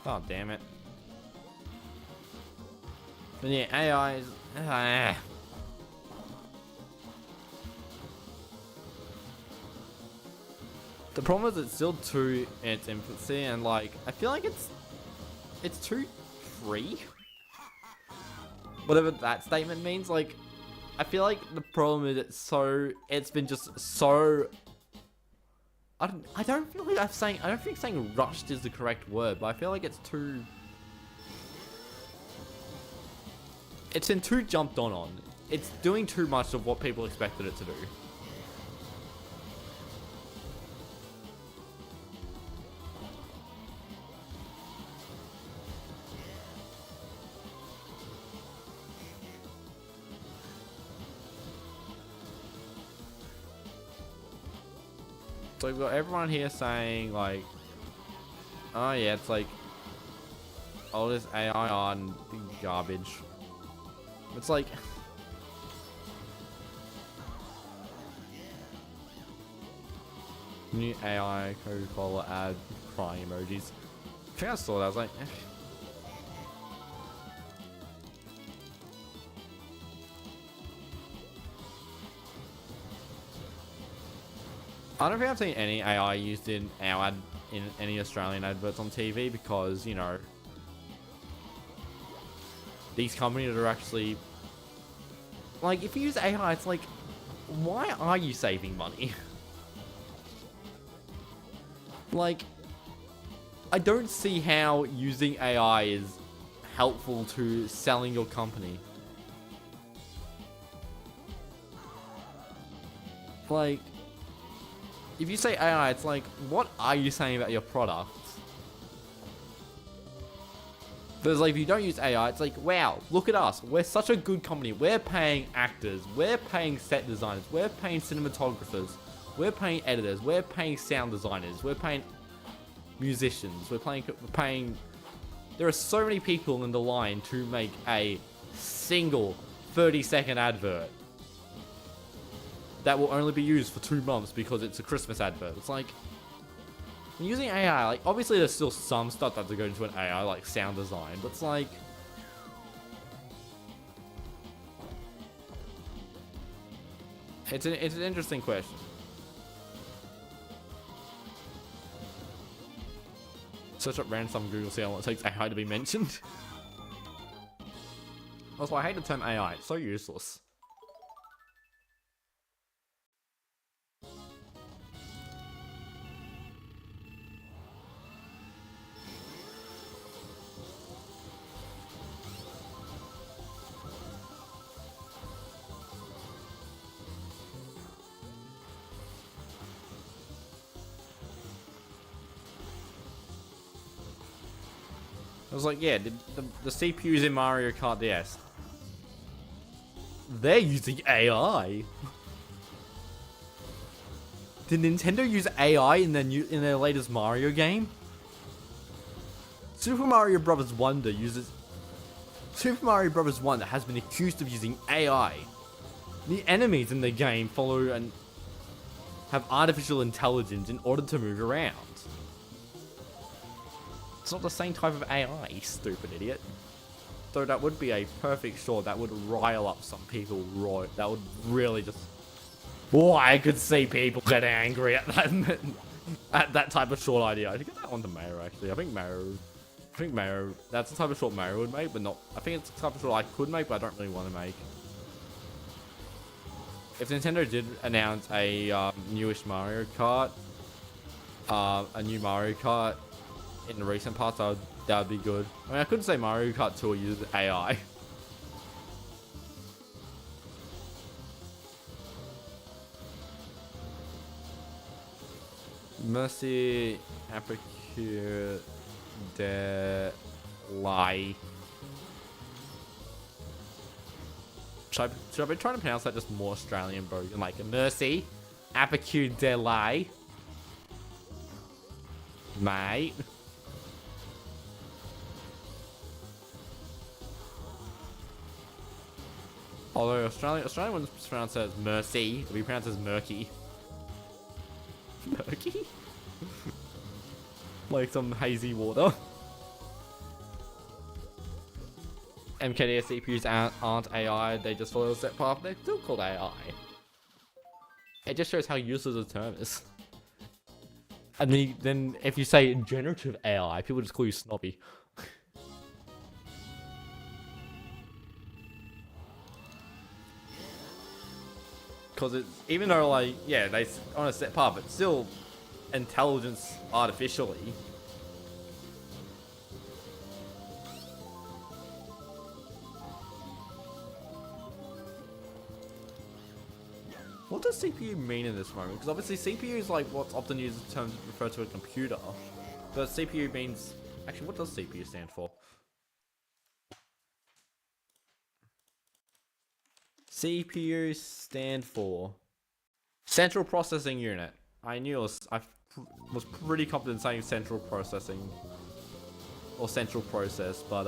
Oh, damn it. But yeah, AI is... The problem is it's still too in its infancy, and like I feel like it's too free. Whatever that statement means, like I feel like the problem is it's been just so. I don't feel like I don't think saying rushed is the correct word, but I feel like it's too. It's been too jumped on. It's doing too much of what people expected it to do. So we've got everyone here saying like, oh yeah, it's like all this AI on garbage. It's like new AI Coca-Cola ad crying emojis. I think I saw that. I was like, eh. I don't think I've seen any AI used in any Australian adverts on TV because, you know, these companies are actually like, if you use AI, it's like, why are you saving money? Like, I don't see how using AI is helpful to selling your company. Like, if you say AI, it's like, what are you saying about your product? Because like, if you don't use AI, it's like, wow, look at us. We're such a good company. We're paying actors. We're paying set designers. We're paying cinematographers. We're paying editors. We're paying sound designers. We're paying musicians. We're paying. There are so many people in the line to make a single 30-second advert that will only be used for 2 months because it's a Christmas advert. It's like, when using AI, like, obviously there's still some stuff that has to go into an AI, like sound design, but it's like, it's an interesting question. Search up random some Google, see how long it takes AI to be mentioned. Also, I hate the term AI, it's so useless. I was like, yeah, the CPUs in Mario Kart DS, they're using AI. Did Nintendo use AI in their latest Mario game? Super Mario Bros. Wonder has been accused of using AI. The enemies in the game follow and have artificial intelligence in order to move around. It's not the same type of AI, you stupid idiot. Though that would be a perfect short that would rile up some people. That would really just... Oh, I could see people get angry at that at that type of short idea. I should get that one to Mario, actually. I think Mario, that's the type of short Mario would make, but not... I think it's the type of short I could make, but I don't really want to make. If Nintendo did announce a newish Mario Kart, a new Mario Kart, in the recent past, that would be good. I mean, I couldn't say Mario Kart 2 uses AI. Merci, Apicure de Lai. Should I be trying to pronounce that just more Australian, bro? Like, Merci, Apicure de Lai. Mate. Although Australian wouldn't pronounce it as mercy, it would be pronounced as murky. Murky? Like some hazy water. MKDS CPUs aren't AI, they just follow a set path, they're still called AI. It just shows how useless the term is. And then if you say generative AI, people just call you snobby. Because it's, even though, like, yeah, they on a set path, but still intelligence artificially. What does CPU mean in this moment? Because obviously CPU is like what's often used in terms of refer to a computer. But CPU means... Actually, what does CPU stand for? CPU stand for Central Processing Unit. I was pretty confident saying Central Processing or Central Process, but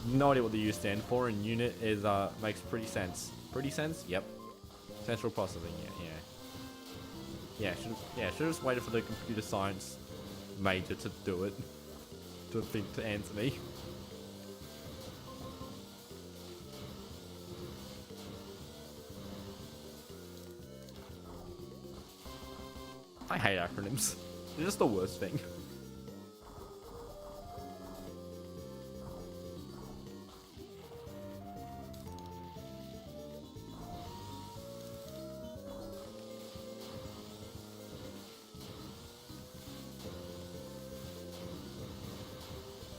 no idea what the U stand for, and unit is makes pretty sense. Pretty sense? Yep. Central Processing. Yeah. Should have just waited for the computer science major to do it. To answer me. I hate acronyms. They're just the worst thing.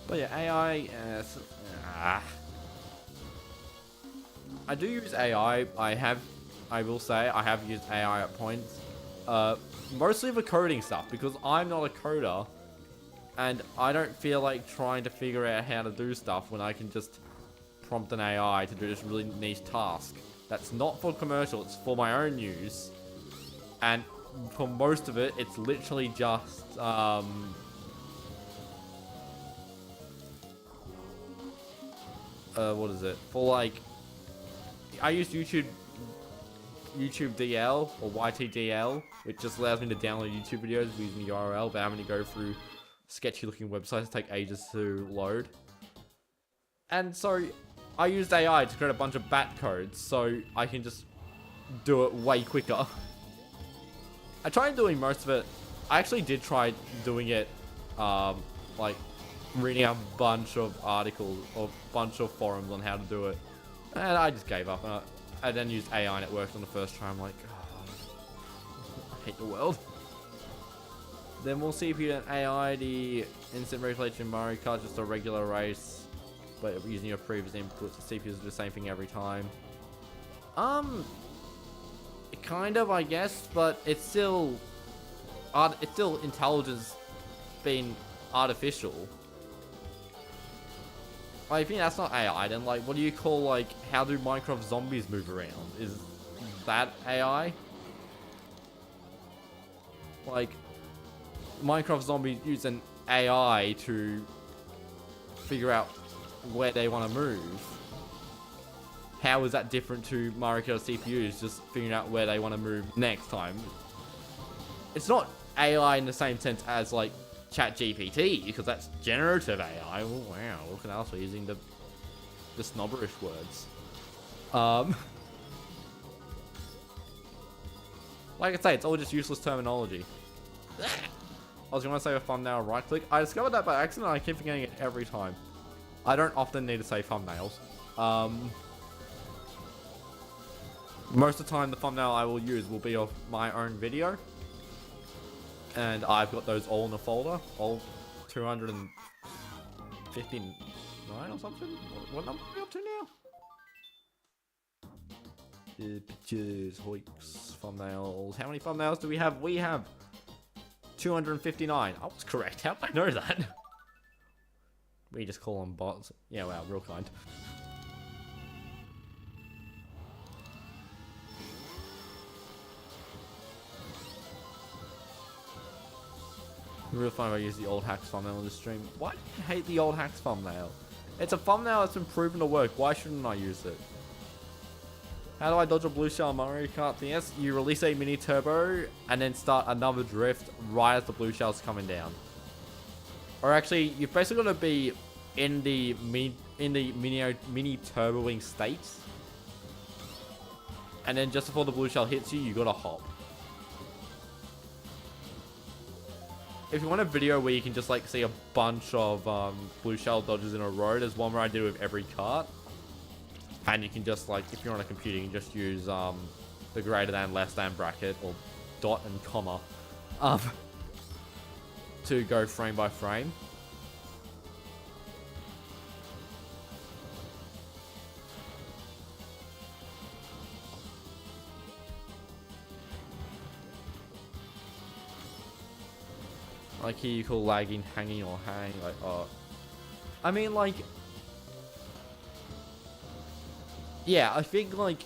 But yeah, AI, I do use AI. I will say, I have used AI at points. Mostly for coding stuff, because I'm not a coder, and I don't feel like trying to figure out how to do stuff when I can just prompt an AI to do this really niche task. That's not for commercial, it's for my own use. And for most of it, it's literally just, what is it? For like, I use YouTube DL or YTDL, which just allows me to download YouTube videos using the URL without having to go through sketchy looking websites that take ages to load. And so I used AI to create a bunch of bat codes so I can just do it way quicker. I tried doing most of it. I actually did try doing it, like reading a bunch of articles or a bunch of forums on how to do it, and I just gave up. I then used AI and it worked on the first try. I'm like, oh, I hate the world. Then we'll CPU and AI, the instant regulation in Mario Kart, just a regular race, but using your previous inputs, the CPUs do the same thing every time. Kind of, I guess, but it's still intelligence being artificial. Like, if you think that's not AI, then like, what do you call, like, how do Minecraft zombies move around? Is that AI? Like, Minecraft zombies use an AI to figure out where they want to move. How is that different to Mario Kart CPUs just figuring out where they want to move next time? It's not AI in the same sense as, like, ChatGPT, because that's generative AI. Oh, wow, look at us, we're using the snobberish words. Like I say, it's all just useless terminology. I was going to say a thumbnail right click. I discovered that by accident, I keep forgetting it every time. I don't often need to say thumbnails. Most of the time, the thumbnail I will use will be of my own video. And I've got those all in a folder, all 259 or something? What number are we up to now? Pictures, hoiks, thumbnails. How many thumbnails do we have? We have 259. I was correct. How did I know that? We just call them bots. Yeah, wow, real kind. Real fun if I use the old hacks thumbnail in the stream. Why do you hate the old hacks thumbnail? It's a thumbnail that's been proven to work. Why shouldn't I use it? How do I dodge a blue shell Mario Kart DS? You release a mini turbo and then start another drift right as the blue shell's coming down. Or actually, you're basically gonna be in the mini turboing state, and then just before the blue shell hits you, you gotta hop. if you want a video where you can just like see a bunch of blue shell dodges in a row, there's one where I do with every cart. And you can just like, if you're on a computer, you can just use the greater than, less than bracket, or dot and comma to go frame by frame. Like here you call lagging hanging or hang, like, oh. I mean, like, yeah, I think, like,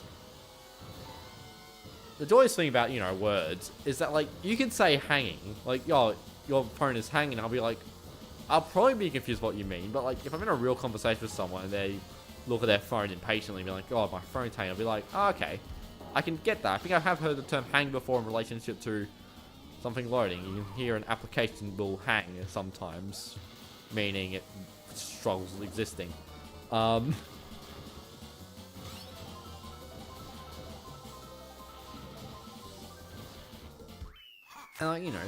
the joyous thing about, you know, words is that, like, you can say hanging, like, yo, your phone is hanging, I'll be like, I'll probably be confused what you mean, but, like, if I'm in a real conversation with someone and they look at their phone impatiently and be like, oh, my phone's hanging, I'll be like, oh, okay, I can get that. I think I have heard the term hang before in relationship to something loading. You can hear an application will hang sometimes, meaning it struggles with existing. And like, you know,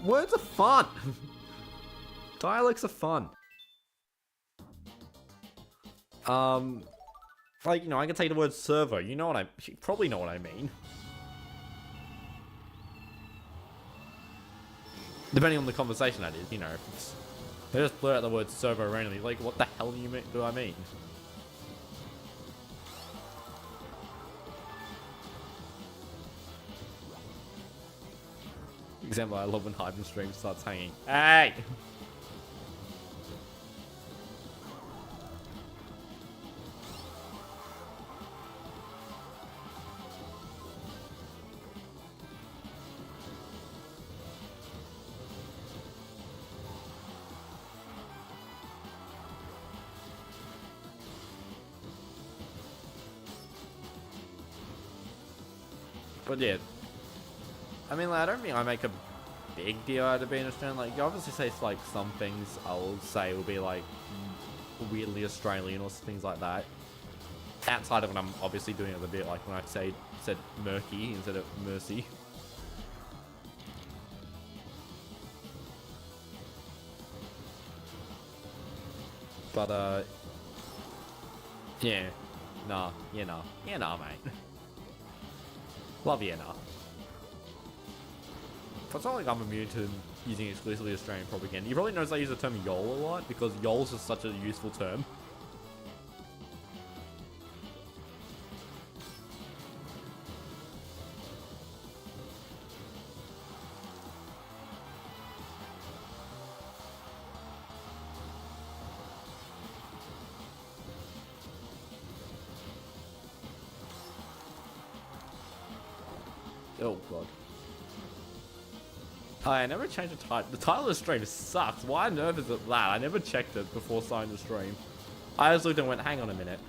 words are fun. Dialects are fun. Like, you know, I can take the word servo. You probably know what I mean. Depending on the conversation, that is, you know. They just blur out the word servo randomly. Like, what the hell do I mean? Example, I love when Hyphen stream starts hanging. Hey! But yeah, I mean, like, I don't think I make a big deal out of being Australian. Like, you obviously say, like, some things I'll say will be, like, weirdly Australian or things like that. Outside of when I'm obviously doing it a bit, like when I said murky instead of mercy. But, yeah. Nah, mate. Love you, nah. It's not like I'm immune to using exclusively Australian propaganda. You probably notice I use the term YOL a lot because YOL's is such a useful term. Oh god. I never changed the title. The title of the stream sucks. Why on earth is it that? I never checked it before starting the stream. I just looked and went, hang on a minute.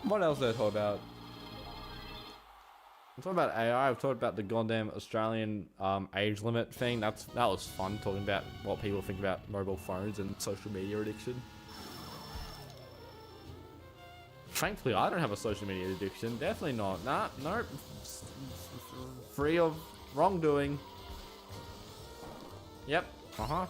What else did I talk about? I'm talking about AI. I've talked about the goddamn Australian age limit thing. That was fun, talking about what people think about mobile phones and social media addiction. Thankfully, I don't have a social media addiction. Definitely not. Nah, nope. Free of wrongdoing. Yep. Uh-huh.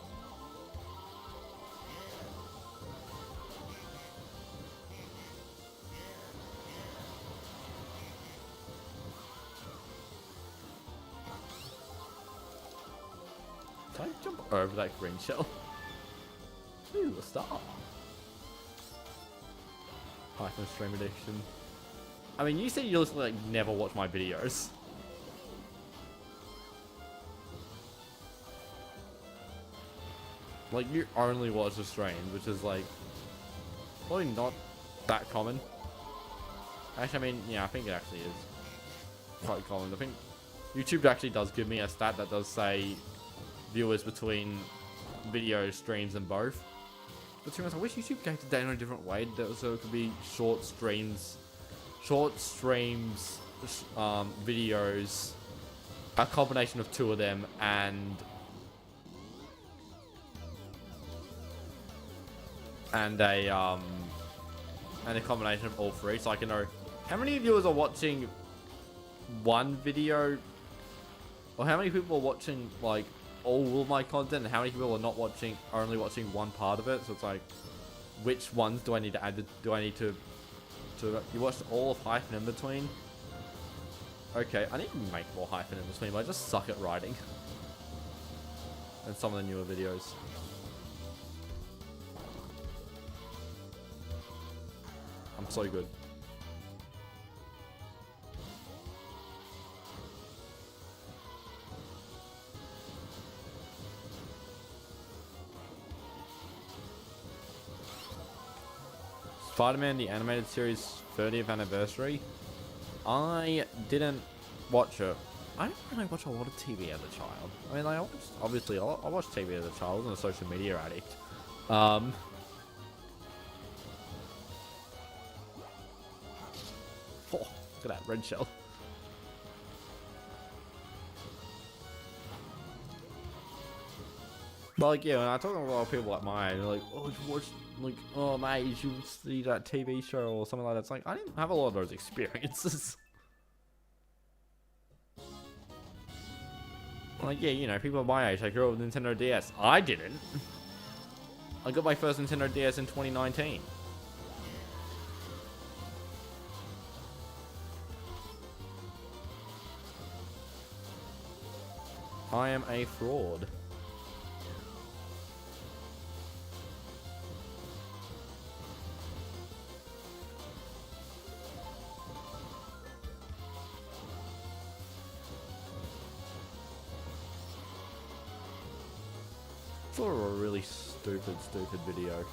Can I jump over that green shell? Ooh, a star. Hyphen stream addiction. I mean, you said you just like never watch my videos. Like, you only watch the streams, which is like probably not that common. Actually, I mean, yeah, I think it actually is quite common. I think YouTube actually does give me a stat that does say viewers between video streams in both. But to be honest, I wish YouTube gave the data in a different way, so it could be short streams, videos, a combination of two of them, and a combination of all three, so I can know how many viewers are watching one video, or how many people are watching like all of my content, and how many people are not watching, are only watching one part of it. So it's like, which ones do I need to add? Do I need to you watched all of Hyphen in between? Okay, I need to make more Hyphen in between, but I just suck at writing. And some of the newer videos. I'm so good. Spider-Man, the animated series 30th anniversary. I didn't watch it. I didn't really watch a lot of TV as a child. I mean, like, obviously, I watched TV as a child. I wasn't a social media addict. Oh, look at that red shell. But like, yeah, when I talk to a lot of people like my age, they're like, oh, you watch, like, oh mate, you should see that TV show or something like that. It's like, I didn't have a lot of those experiences. Like, yeah, you know, people my age, I grew up with Nintendo DS. I didn't. I got my first Nintendo DS in 2019. I am a fraud. For a really stupid video.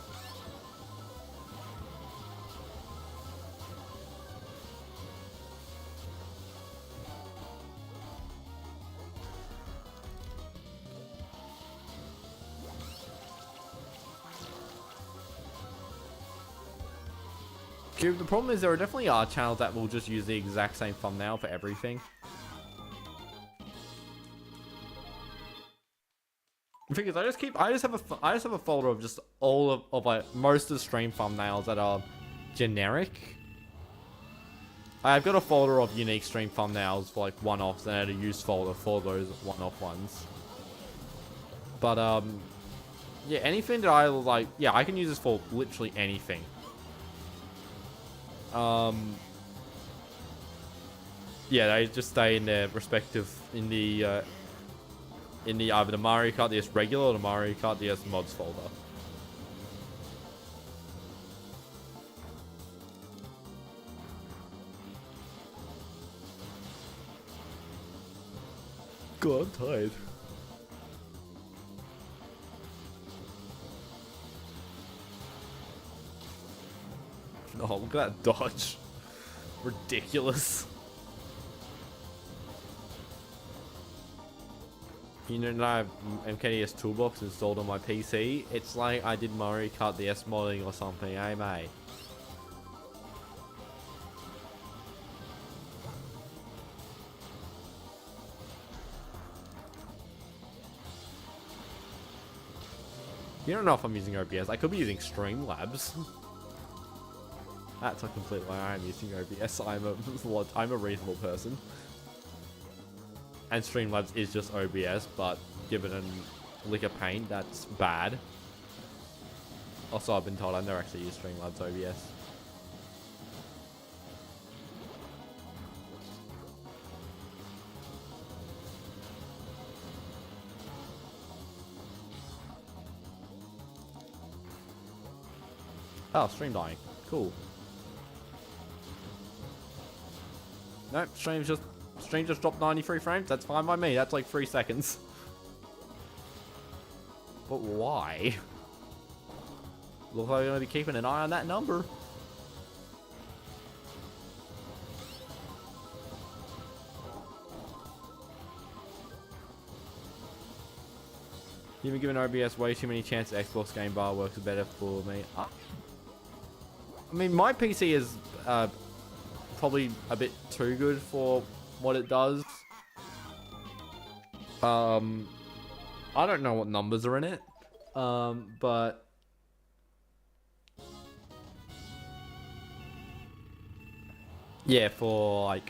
Cube, the problem is there definitely are channels that will just use the exact same thumbnail for everything. Because I just have a folder of just all of like most of the stream thumbnails that are generic. I've got a folder of unique stream thumbnails for like one-offs, and I had a use folder for those one-off ones. But yeah, anything that I like, yeah, I can use this for literally anything. Yeah, they just stay in their respective in the either the Mario Kart DS regular or the Mario Kart DS mods folder. God, I'm tired. Oh, look at that dodge. Ridiculous. You know, I have MKDS toolbox installed on my PC. It's like I did Mario Kart DS modding or something, eh, mate? You don't know if I'm using OBS. I could be using Streamlabs. That's a complete lie. I am using OBS. I'm a reasonable person. And Streamlabs is just OBS, but given a lick of paint, that's bad. Also, I've been told I've never actually used Streamlabs OBS. Oh, stream dying. Cool. Nope, stream just dropped 93 frames. That's fine by me. That's like 3 seconds. But why? Look like I'm gonna be keeping an eye on that number. Even given OBS way too many chances, Xbox game bar works better for me. I mean, my PC is probably a bit too good for what it does. I don't know what numbers are in it, but yeah, for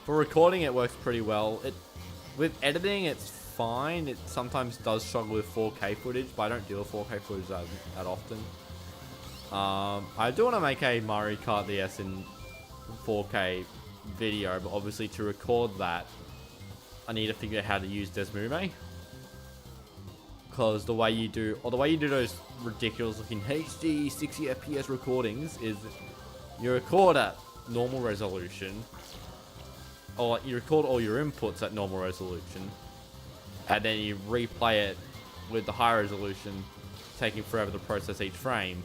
recording it works pretty well. With editing, it's fine. It sometimes does struggle with 4K footage, but I don't deal with 4K footage that often. I do want to make a Mario Kart DS in 4K video, but obviously to record that, I need to figure out how to use Desmume. Because the way you do those ridiculous looking HD 60 FPS recordings is you record at normal resolution, or you record all your inputs at normal resolution, and then you replay it with the high resolution, taking forever to process each frame.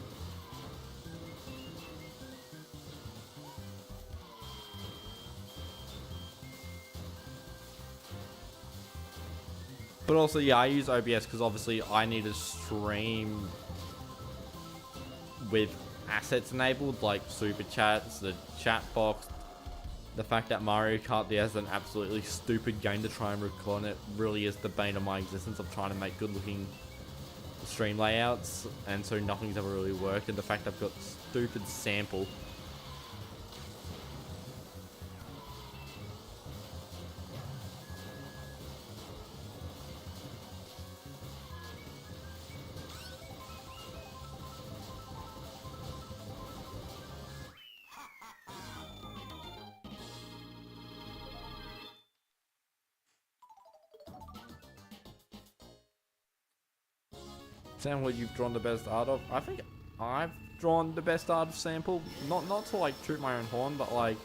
But also, yeah, I use OBS because obviously I need to stream with assets enabled, like super chats, the chat box. The fact that Mario Kart DS is an absolutely stupid game to try and record, and it really is the bane of my existence of trying to make good looking stream layouts, and so nothing's ever really worked. And the fact I've got stupid sample. Sample you've drawn the best art of? I think I've drawn the best art of sample. Not to like toot my own horn, but like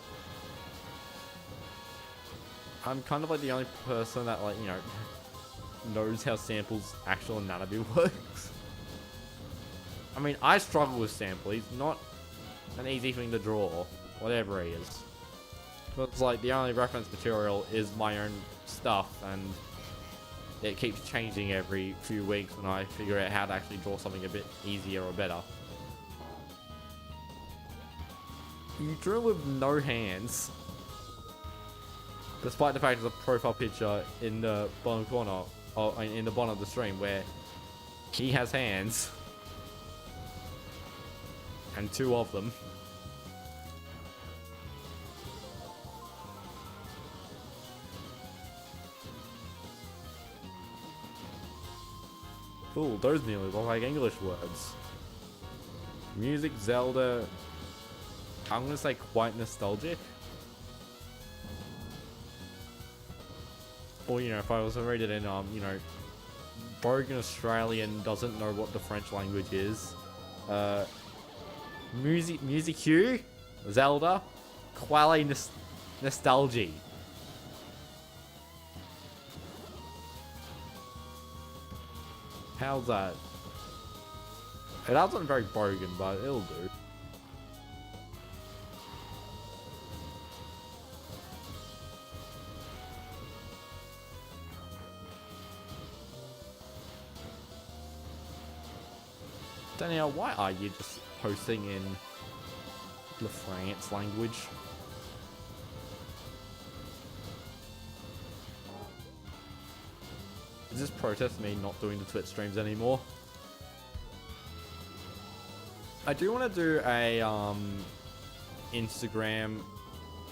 I'm kind of like the only person that, like, you know, knows how sample's actual anatomy works. I mean, I struggle with sample. He's not an easy thing to draw, whatever he is. But it's like the only reference material is my own stuff, and it keeps changing every few weeks when I figure out how to actually draw something a bit easier or better. You drew with no hands, despite the fact there's a profile picture in the bottom corner, or in the bottom of the stream, where he has hands, and two of them. Cool, those nearly look like English words. Music, Zelda. I'm gonna say quite nostalgic. Or, you know, if I was to read it in, you know, broken Australian doesn't know what the French language is. Music Hue, Zelda, Quali Nostalgie. How's that? It wasn't very broken, but it'll do. Danielle, why are you just posting in the France language? Is this protest me not doing the Twitch streams anymore? I do want to do a Instagram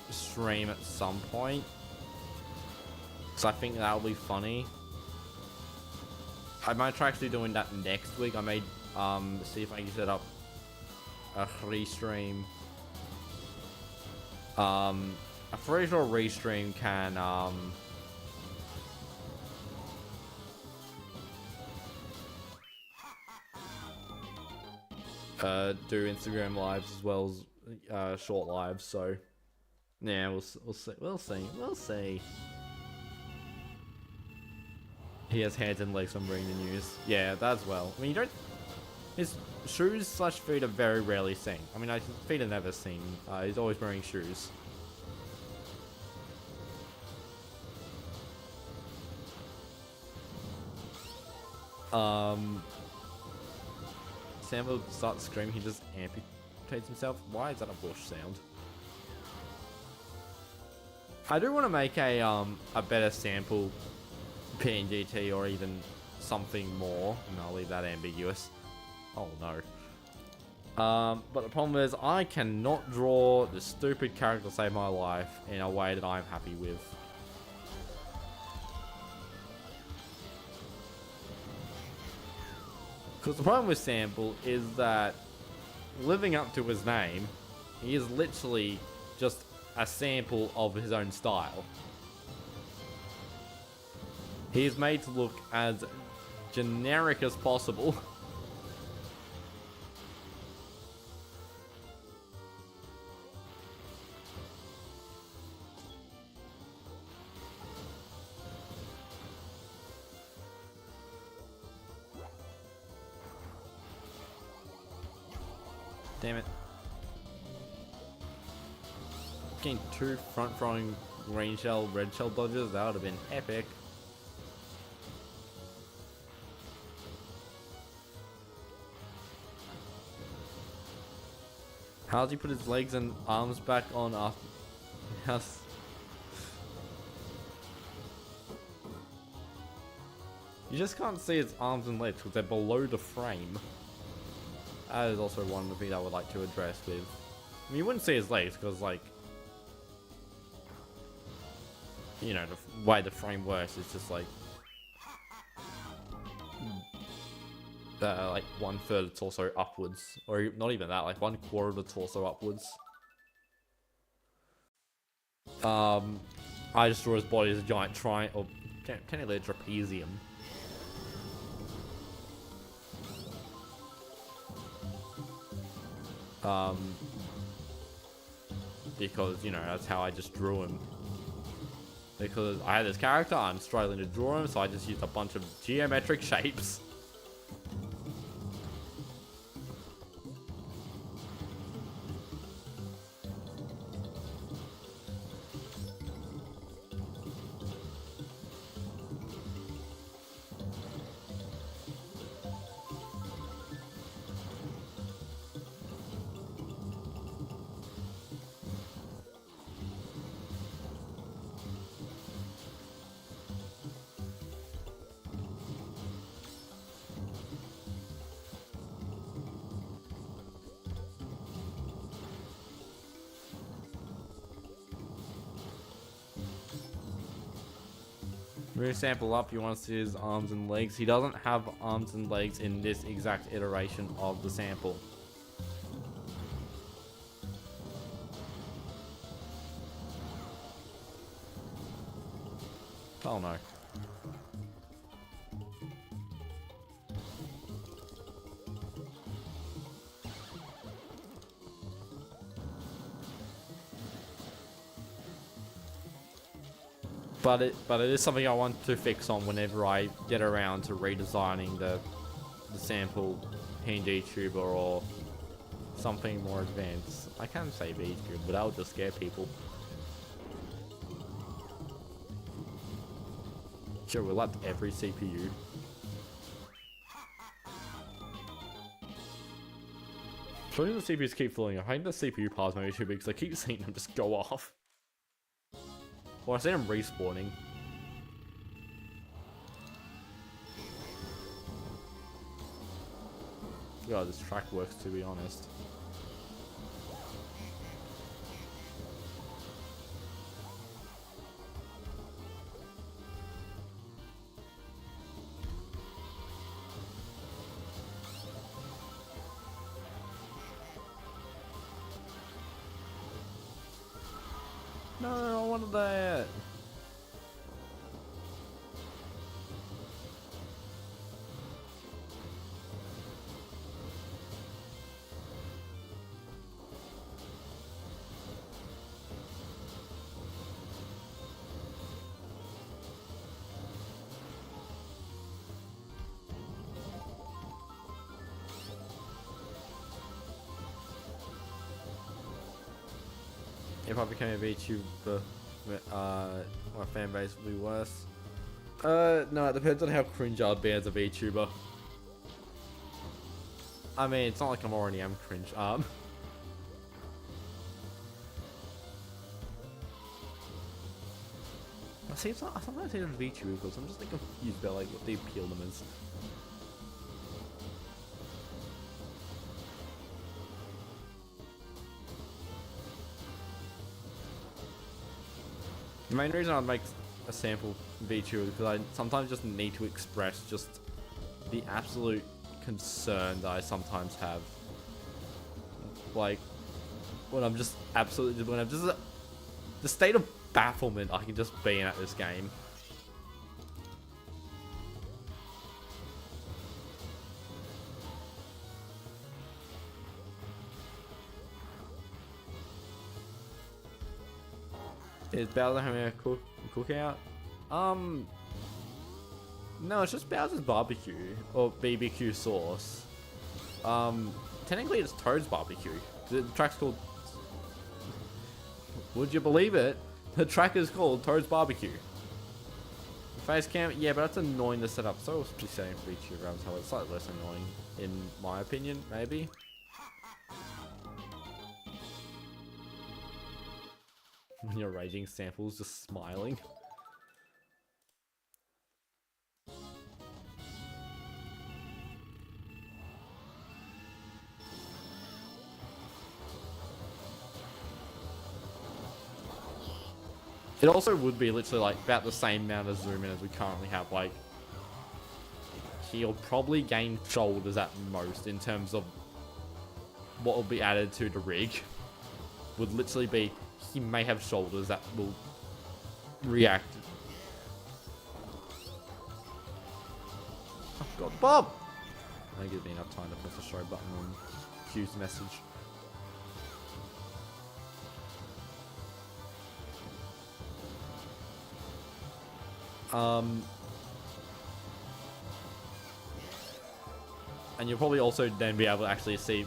stream at some point, because I think that'll be funny. I might try actually doing that next week. I may see if I can set up a restream. I'm pretty sure restream can do Instagram lives as well as short lives. So yeah, we'll see. He has hands and legs from reading the news. Yeah, that as well. I mean, you don't. His shoes / feet are very rarely seen. I mean, his feet are never seen. He's always wearing shoes. Sample starts screaming, he just amputates himself. Why is that a bush sound? I do want to make a better sample PNGT or even something more, and I'll leave that ambiguous. Oh no. But the problem is I cannot draw the stupid character to save my life in a way that I'm happy with. Because the problem with Sample is that, living up to his name, he is literally just a sample of his own style. He is made to look as generic as possible. Damn it. Getting 2 front throwing green shell, red shell dodges, that would have been epic. How does he put his legs and arms back on after? Yes. You just can't see his arms and legs because they're below the frame. That is also one of the things I would like to address with. I mean, you wouldn't see his legs because, like, you know, the way the frame works is just like 1/3 of the torso upwards, or not even that, like 1/4 of the torso upwards. I just draw his body as a giant triangle, or technically a trapezium. Because, you know, that's how I just drew him. Because I had this character, I'm struggling to draw him, so I just used a bunch of geometric shapes. Move sample up, you want to see his arms and legs. He doesn't have arms and legs in this exact iteration of the sample. Oh no. But it is something I want to fix on whenever I get around to redesigning the sample PNG tuber or something more advanced. I can't say VTube, but that would just scare people. Sure, we'll up every CPU. Surely the CPUs keep falling. I think the CPU powers maybe too big because I keep seeing them just go off. Or I see them respawning. God, this track works, to be honest. No, I wanted that. If I became a VTuber, my fan base would be worse. No, it depends on how cringe I'd be as a VTuber. I mean, it's not like I'm already am cringe. I sometimes see them VTuber because I'm just like confused about like what they appeal them as. The main reason I'd make a sample VTuber is because I sometimes just need to express just the absolute concern that I sometimes have. Like, when I'm just the state of bafflement I can just be in at this game. Is Bowser having a cookout? No, it's just Bowser's barbecue or BBQ sauce. Technically it's Toad's barbecue. The track's called. Would you believe it? The track is called Toad's Barbecue. Face cam, yeah, but that's annoying to set up. So it's pretty saying for VTuber avatar. It's slightly less annoying, in my opinion, maybe. When you're raging samples, just smiling. It also would be literally like about the same amount of zoom in as we currently have. Like, he'll probably gain shoulders at most in terms of what will be added to the rig. Would literally be, he may have shoulders that will react. Oh god, Bob! I give me enough time to press the show button on Q's message. And you'll probably also then be able to actually see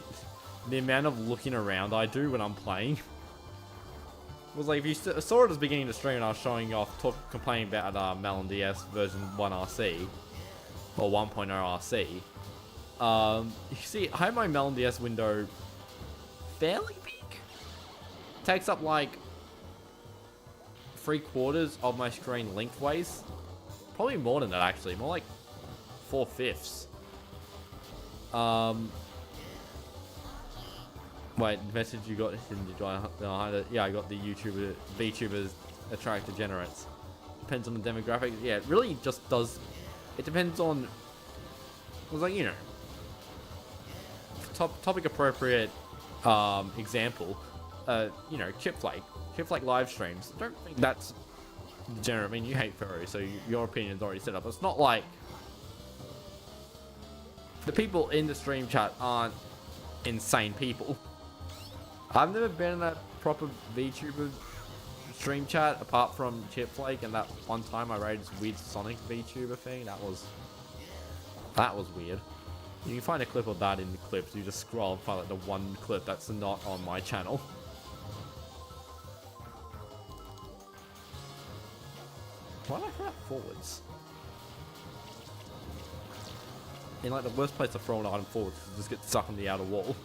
the amount of looking around I do when I'm playing. It was like, if you saw it at the beginning of the stream and I was showing off, complaining about Melbourne DS version 1 RC, or 1.0 RC, you see, I have my Melbourne DS window fairly big. Takes up like 3/4 of my screen lengthways. Probably more than that actually, more like 4/5. Wait, the message you got yeah, I got the VTubers attract degenerates. Depends on the demographic. Yeah, it really just does. It depends on. It was like, you know, topic appropriate example. You know, Chip Flake live streams. I don't think that's degenerate. I mean, you hate furry, so your opinion's already set up. It's not like the people in the stream chat aren't insane people. I've never been in a proper VTuber stream chat apart from Chip Flake and that one time I raided this weird Sonic VTuber thing. That was weird. You can find a clip of that in the clips. You just scroll and find like the one clip that's not on my channel. Why did I throw that forwards? In like the worst place to throw an item forwards is just get stuck on the outer wall.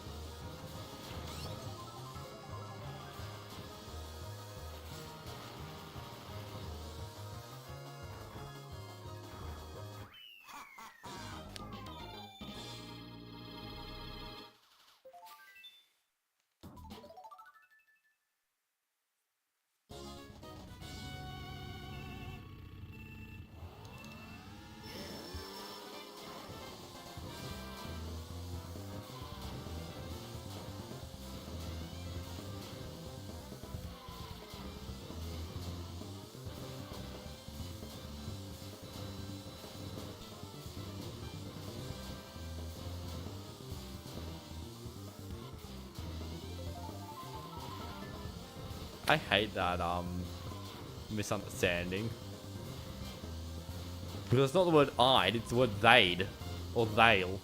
I hate that misunderstanding. Because it's not the word I'd, it's the word they'd. Or they'll.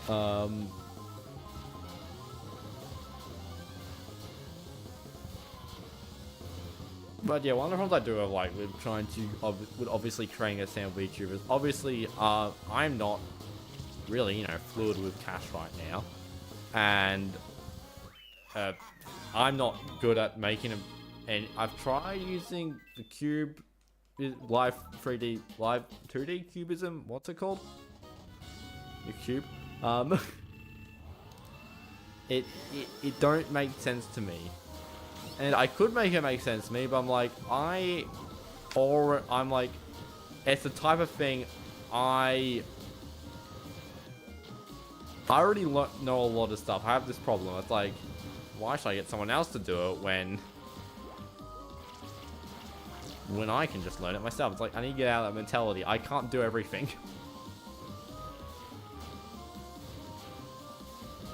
Um, but yeah, one of the problems I do have, like, with trying to, with obviously creating a sample VTubers, obviously, I'm not really, you know, fluid with cash right now, and I'm not good at making them, and I've tried using the cube, live 3D, live 2D cubism, what's it called? The cube. It don't make sense to me. And I could make it make sense to me, but I'm like, I'm like, it's the type of thing I already know a lot of stuff. I have this problem. It's like, why should I get someone else to do it when I can just learn it myself? It's like, I need to get out of that mentality. I can't do everything.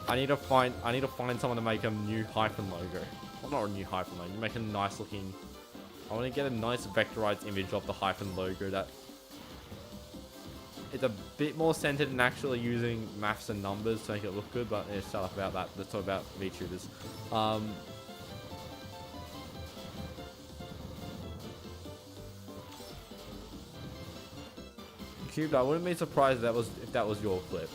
I need to find someone to make a new Hyphen logo. Well, not a new Hyphen logo. Make a nice looking. I want to get a nice vectorized image of the Hyphen logo that it's a bit more centered in actually using maths and numbers to make it look good. But yeah, shut up about that. Let's talk about VTubers. Cube, I wouldn't be surprised if that was your flip.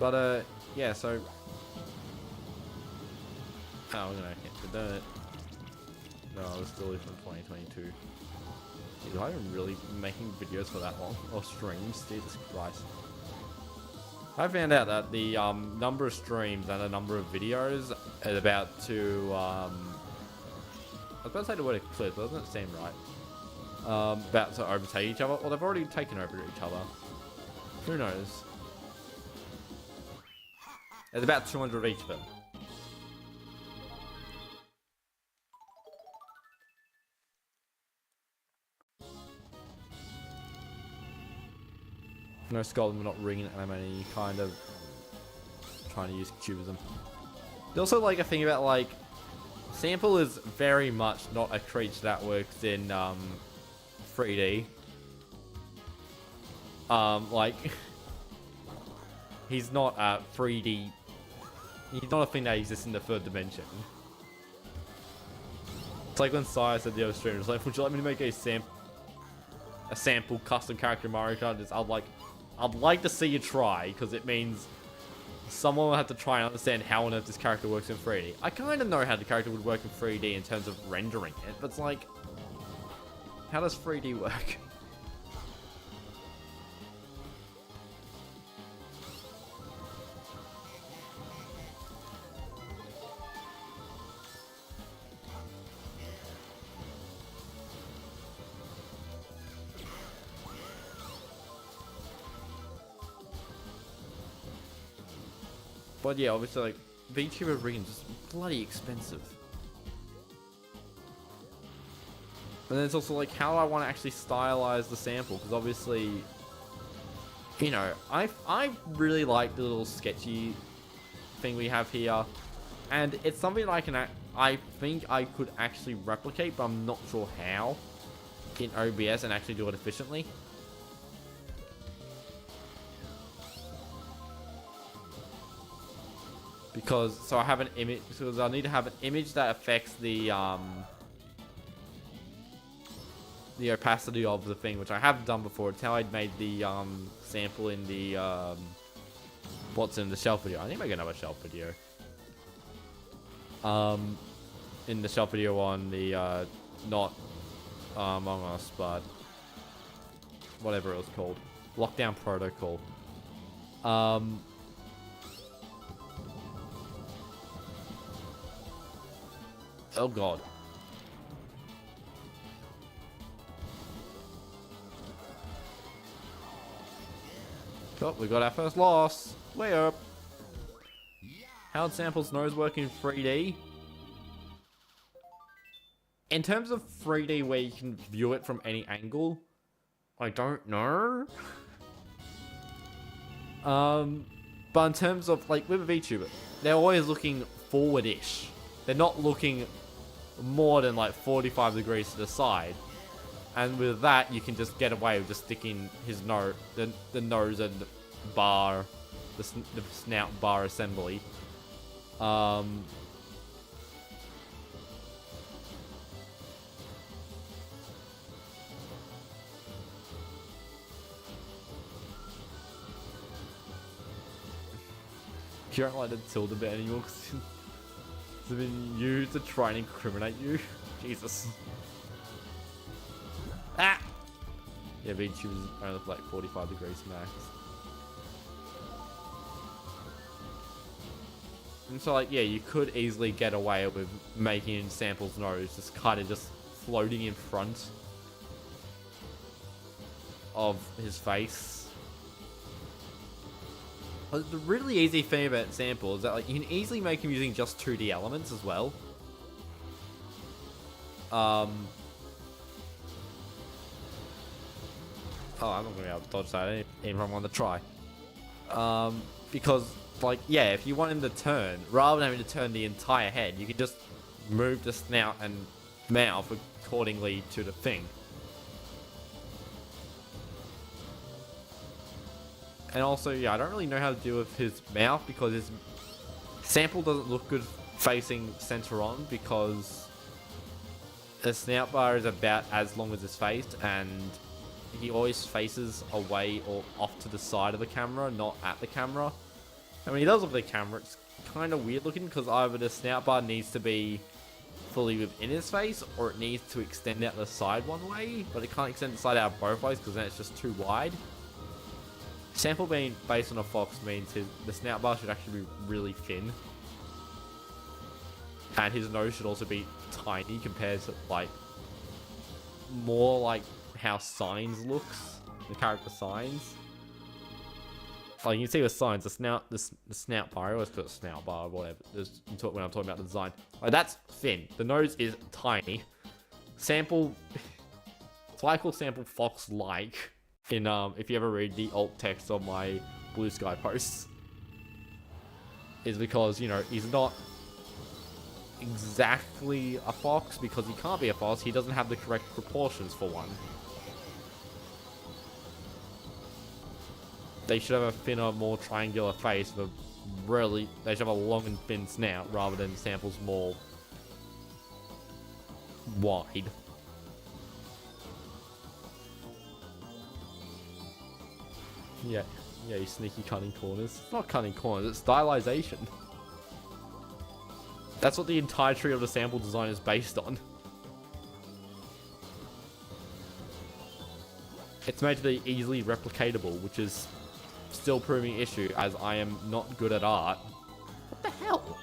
But yeah, so we're gonna hit the dirt. No, it's still from 2022. Is I even really making videos for that long or streams? Jesus Christ! I found out that the number of streams and the number of videos is about to I was about to say the word eclipse, but doesn't it seem right? About to overtake each other, or they've already taken over each other. Who knows? There's about 200 of each of them. No, Scotland, we're not ringing it anime, any kind of trying to use cubism. There's also like a thing about like, Sample is very much not a creature that works in 3D. Like, he's not a 3D. He's not a thing that exists in the third dimension. It's like when Sire said the other stream, was like, would you like me to make a sample custom character in Mario Kart? I'd like to see you try, because it means someone will have to try and understand how on earth this character works in 3D. I kind of know how the character would work in 3D in terms of rendering it, but it's like, how does 3D work? But yeah, obviously, like, VTuber rigging is just bloody expensive. And then it's also like, how do I want to actually stylize the sample? Because obviously, you know, I really like the little sketchy thing we have here, and it's something that I think I could actually replicate, but I'm not sure how in OBS and actually do it efficiently. Because, so I have an image, because I need to have an image that affects the opacity of the thing, which I have done before. It's how I made the sample in the what's in the shelf video. I need to make another shelf video. In the shelf video on the not Among Us, but whatever it was called, Lockdown Protocol. Oh god. Oh, we got our first loss. Way up. How'd Sample's nose work in 3D? In terms of 3D where you can view it from any angle, I don't know. But in terms of, like, with a VTuber, they're always looking forward-ish. They're not looking more than like 45 degrees to the side. And with that, you can just get away with just sticking his nose, the nose and bar, the snout bar assembly. You don't like the tilde bit anymore because it's been used to try and incriminate you. Jesus. Ah! Yeah, but she was only like 45 degrees max. And so, like, yeah, you could easily get away with making Sample's nose just kind of just floating in front of his face. But the really easy thing about Sample is that, like, you can easily make him using just 2D elements as well. Oh, I'm not gonna be able to dodge that even if I want to try. Because, like, yeah, if you want him to turn, rather than having to turn the entire head, you can just move the snout and mouth accordingly to the thing. And also, yeah, I don't really know how to deal with his mouth because his Sample doesn't look good facing center on because the snout bar is about as long as his face and he always faces away or off to the side of the camera, not at the camera. And when he does look at the camera, it's kind of weird looking because either the snout bar needs to be fully within his face or it needs to extend out the side one way, but it can't extend the side out both ways because then it's just too wide. Sample being based on a fox means the snout bar should actually be really thin. And his nose should also be tiny compared to, like, more like how Signs looks, the character Signs. Like, you can see with Signs, the snout bar, I always call it snout bar or whatever, when I'm talking about the design. Like, that's thin. The nose is tiny. Sample, it's why I call Sample fox-like. In if you ever read the alt text on my Blue Sky posts, is because, you know, he's not exactly a fox because he can't be a fox. He doesn't have the correct proportions for one. They should have a thinner, more triangular face, but really they should have a long and thin snout rather than Samples more wide. Yeah, you sneaky cutting corners. It's not cutting corners, it's stylization. That's what the entirety of the Sample design is based on. It's made to be easily replicatable, which is still proving an issue as I am not good at art. What the hell?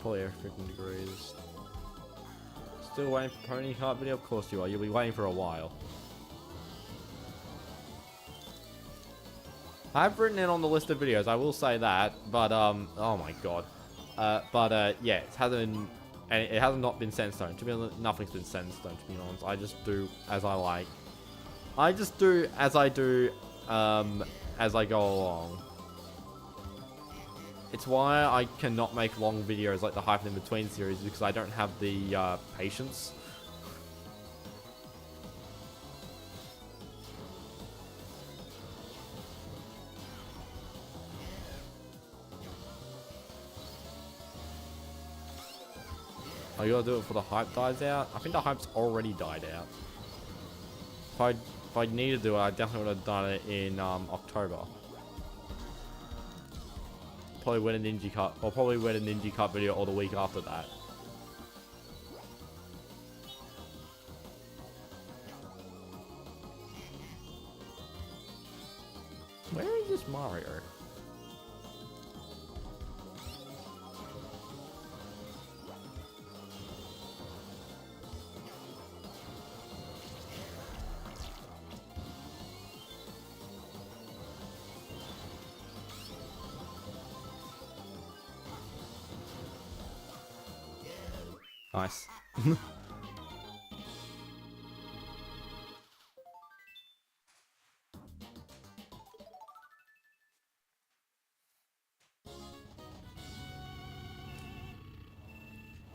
Probably every freaking degrees. Still waiting for Pony Kart video? Of course you are. You'll be waiting for a while. I've written it on the list of videos, I will say that, but oh my god. Yeah, it hasn't been set in stone. To be honest, nothing's been set in stone, to be honest. I just do as I like. I just do as I do as I go along. It's why I cannot make long videos like the Hyphen in Between series, because I don't have the patience. Oh, you gotta do it before the hype dies out? I think the hype's already died out. If I needed to do it, I definitely would have done it in October. Probably win a Ninja Cup, or probably win a Ninja Cup video or the week after that. Where is this Mario? Nice.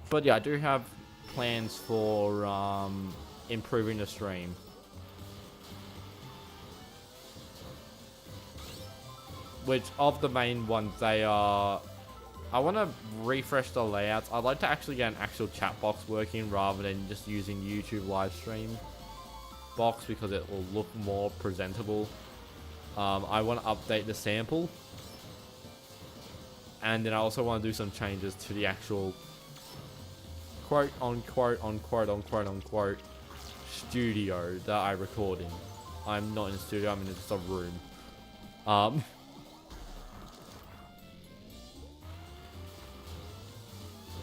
But yeah, I do have plans for improving the stream. Which of the main ones, they are... I want to refresh the layouts. I'd like to actually get an actual chat box working rather than just using YouTube live stream box, because it will look more presentable. I want to update the sample. And then I also want to do some changes to the actual quote unquote studio that I record in. I'm not in a studio, I'm in just a room.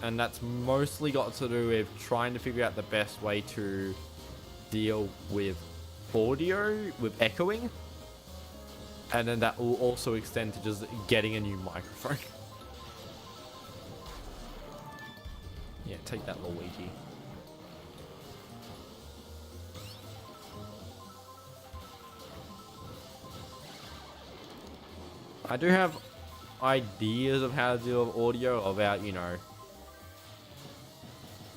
And that's mostly got to do with trying to figure out the best way to deal with audio, with echoing. And then that will also extend to just getting a new microphone. Yeah, take that, Luigi. I do have ideas of how to deal with audio, about, you know...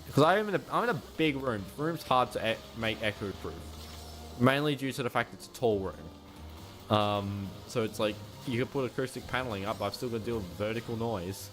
Because I'm in a big room. The room's hard to make echo proof. Mainly due to the fact it's a tall room. So it's like, you could put acoustic paneling up, but I've still got to deal with vertical noise.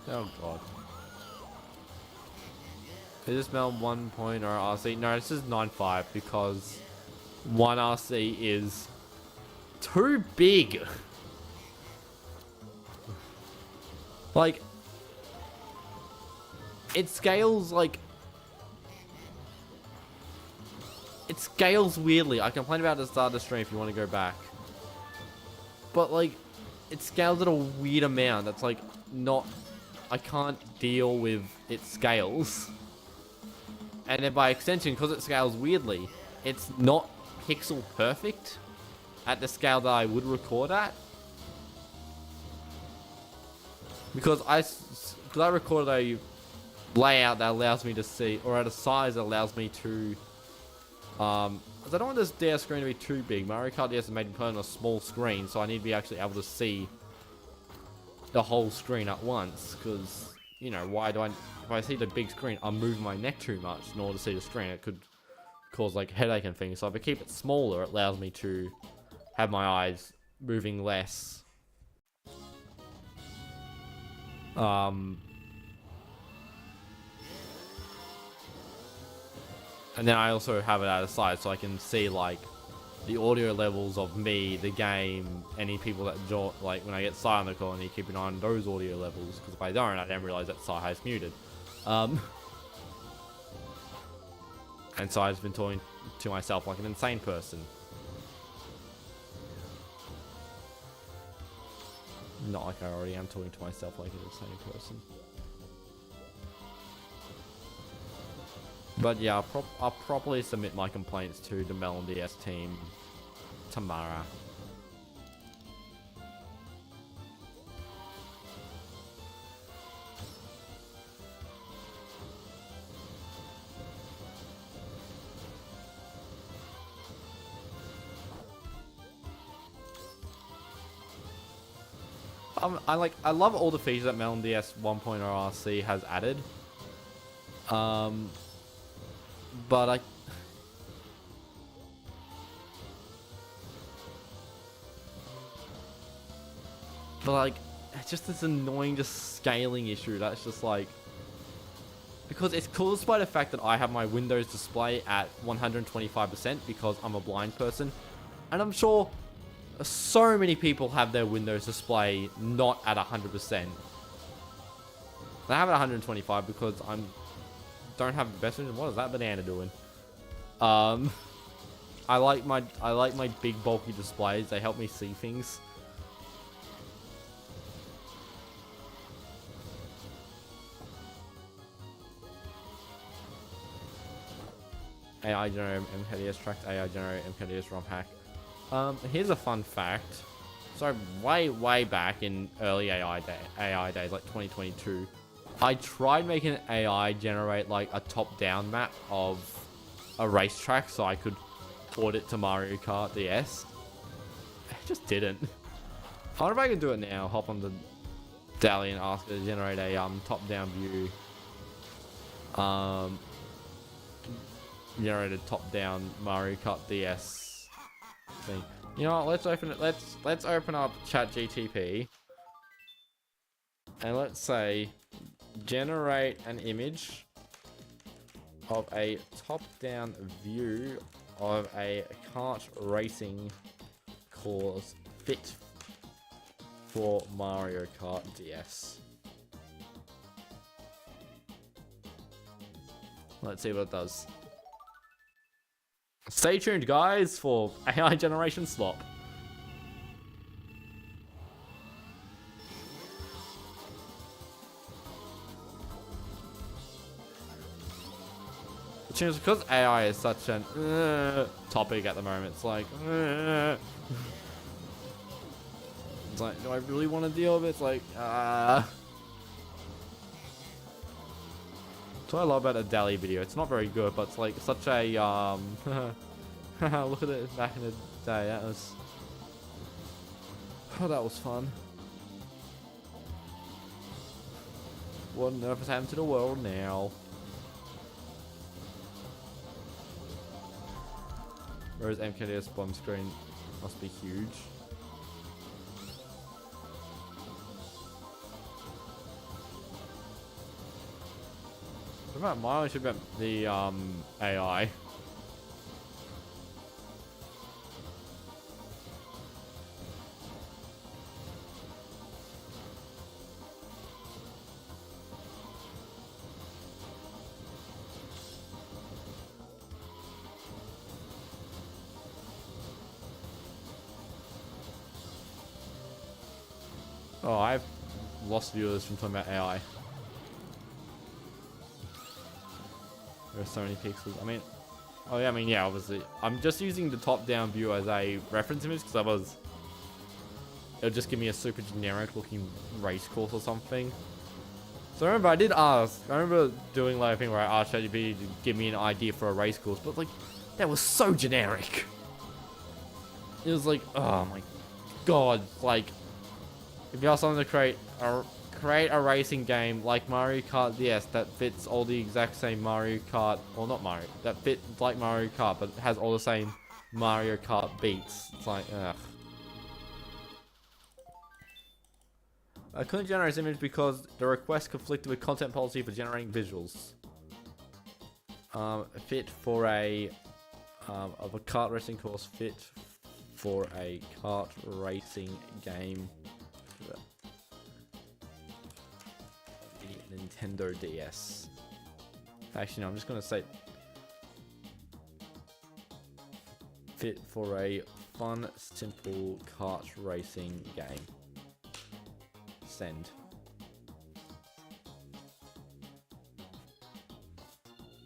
Oh god. Is this Melbourne 1.0 RC? No, this is 9.5 because 1 RC is too big. Like, it scales like... It scales weirdly. I complained about it at the start of the stream if you want to go back. But like, it scales at a weird amount that's like not... I can't deal with its scales. And then by extension, because it scales weirdly, it's not pixel perfect at the scale that I would record at. Because I recorded a layout that allows me to see, or at a size that allows me to... because I don't want this DS screen to be too big. Mario Kart DS is made to put on a small screen, so I need to be actually able to see the whole screen at once, because, you know, if I see the big screen, I'm moving my neck too much in order to see the screen. It could cause like headache and things. So if I keep it smaller, it allows me to have my eyes moving less. And then I also have it at a side so I can see like the audio levels of me, the game, any people that join, like when I get Sai on the call, and you keep an eye on those audio levels, because if I don't, I don't realize that Sai has muted. And so I've been talking to myself like an insane person. Not like I already am talking to myself like an insane person. But yeah, I'll properly submit my complaints to the Melbourne DS team tomorrow. I love all the features that Melbourne DS 1.0 RC has added. But like, it's just this annoying scaling issue that's just like, because it's caused by the fact that I have my Windows display at 125% because I'm a blind person, and I'm sure So many people have their Windows display not at 100%. They have it at 125 because don't have the best vision. What is that banana doing? I like my big bulky displays. They help me see things. AI generated MKDS tracks, AI generated MKDS ROM hack. Here's a fun fact. So way back in early AI days, like 2022, I tried making an AI generate like a top-down map of a racetrack so I could port it to Mario Kart DS. It just didn't. I wonder if I can do it now. Hop on the Dally and ask it to generate a top-down view. Generated top-down Mario Kart DS thing. You know what? Let's open it. Let's open up ChatGTP and let's say generate an image of a top-down view of a kart racing course fit for Mario Kart DS. Let's see what it does. Stay tuned, guys, for AI generation slop. Because AI is such an topic at the moment, it's like, it's like, do I really want to deal with it? It's like, That's what I love about a Dally video. It's not very good, but it's like such a look at it back in the day. That was that was fun. What on earth has happened to the world now? Whereas MKDS bomb screen must be huge. What about mileage about the AI? Oh, I've lost viewers from talking about AI. There are so many pixels. I mean, oh yeah, yeah, obviously. I'm just using the top-down view as a reference image because it'll just give me a super generic-looking race course or something. So remember, I did ask. I remember doing like a thing where I asked ChatGPT to give me an idea for a race course, but like, that was so generic. It was like, oh my god, like, if you ask someone to create a racing game like Mario Kart DS that fits all the exact same Mario Kart, well not Mario, that fits like Mario Kart but has all the same Mario Kart beats. It's like, ugh. I couldn't generate this image because the request conflicted with content policy for generating visuals. Fit for a of a kart racing course, fit for a kart racing game. Nintendo DS. Actually, no, I'm just gonna say fit for a fun, simple kart racing game. Send.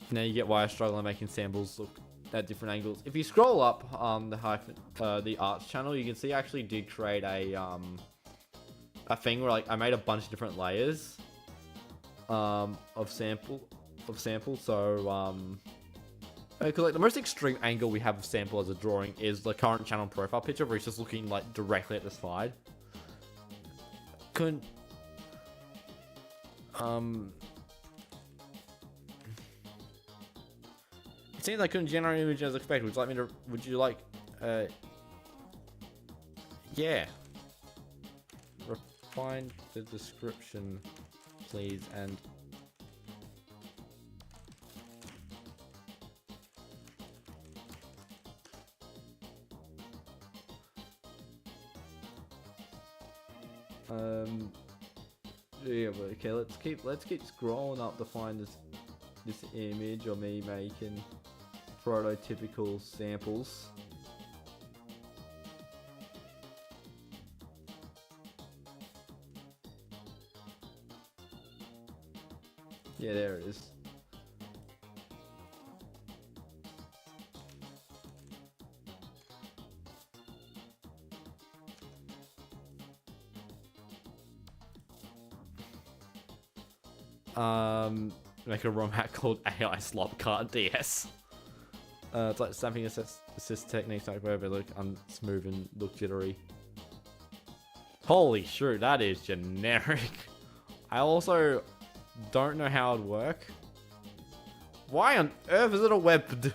Now you get why I struggle on making samples look at different angles. If you scroll up the Hyphen, the arts channel, you can see I actually did create a thing where like I made a bunch of different layers of sample. So because like the most extreme angle we have of sample as a drawing is the current channel profile picture where it's just looking like directly at the slide. Couldn't it seems I couldn't generate an image as expected. Would you like yeah. Refine the description, please, and Um, yeah, but okay, let's keep scrolling up to find this image of me making prototypical samples. Yeah, there it is. Make a ROM hack called AI Slop Kart DS. It's like stamping assist techniques like wherever look unsmooth and look jittery. Holy shoot, that is generic. I also don't know how it'd work. Why on earth is it a web?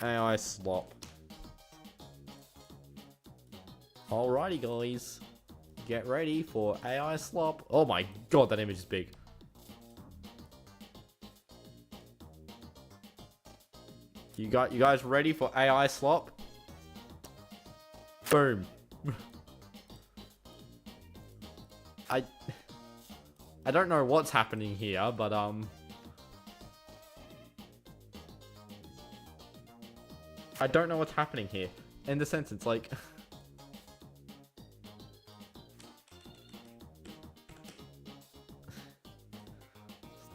AI slop. Alrighty guys, get ready for AI slop. Oh my god, that image is big. You guys ready for AI slop? Boom. I don't know what's happening here, but I don't know what's happening here. In the sense, it's like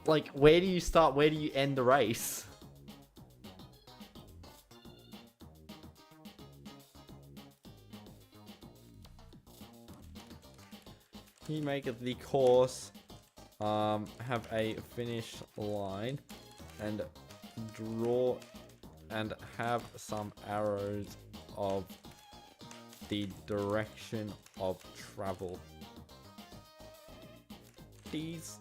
like, where do you start? Where do you end the race? You make it the course, have a finish line, and draw, and have some arrows of the direction of travel. These.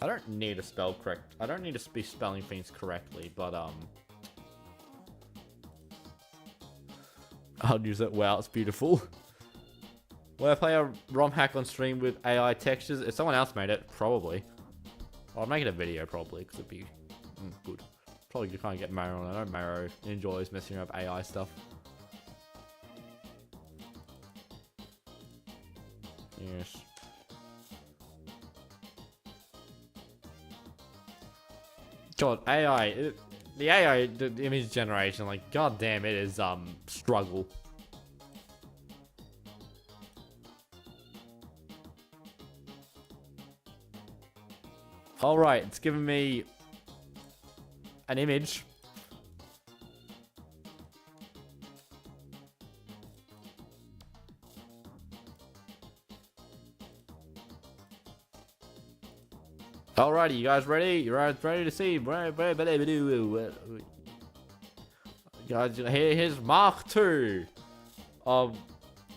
I don't need to spell correct. I don't need to be spelling things correctly, but I'll use it. Wow, it's beautiful. Will I play a ROM hack on stream with AI textures? If someone else made it, probably. I'll make it a video probably, because it'd be good. Probably you can't get Mario on it. I know Mario enjoys messing around with AI stuff. Yes. God, AI, the AI, the image generation, like, god damn, it is, struggle. Alright, it's giving me an image. Alrighty, you guys ready? You guys ready to see? Guys, here's Mark 2 of,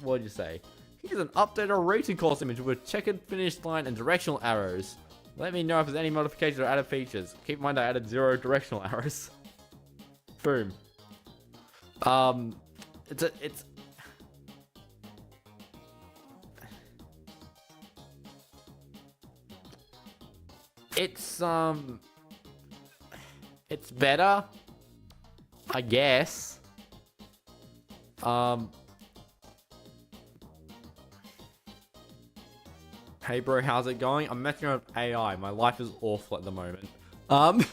what did you say? Here's an updated racing course image with checkered finish line and directional arrows. Let me know if there's any modifications or added features. Keep in mind I added 0 directional arrows. Boom. It's better, I guess. Hey bro, how's it going? I'm messing around with AI. My life is awful at the moment. I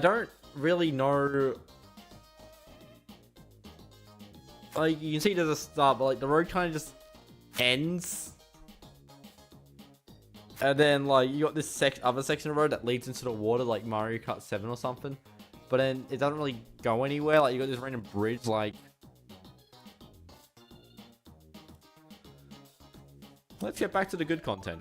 don't really know. Like, you can see there's a start, but like the road kind of just ends. And then, like, you got this other section of road that leads into the water, like Mario Kart 7 or something. But then it doesn't really go anywhere. Like, you got this random bridge, like. Let's get back to the good content.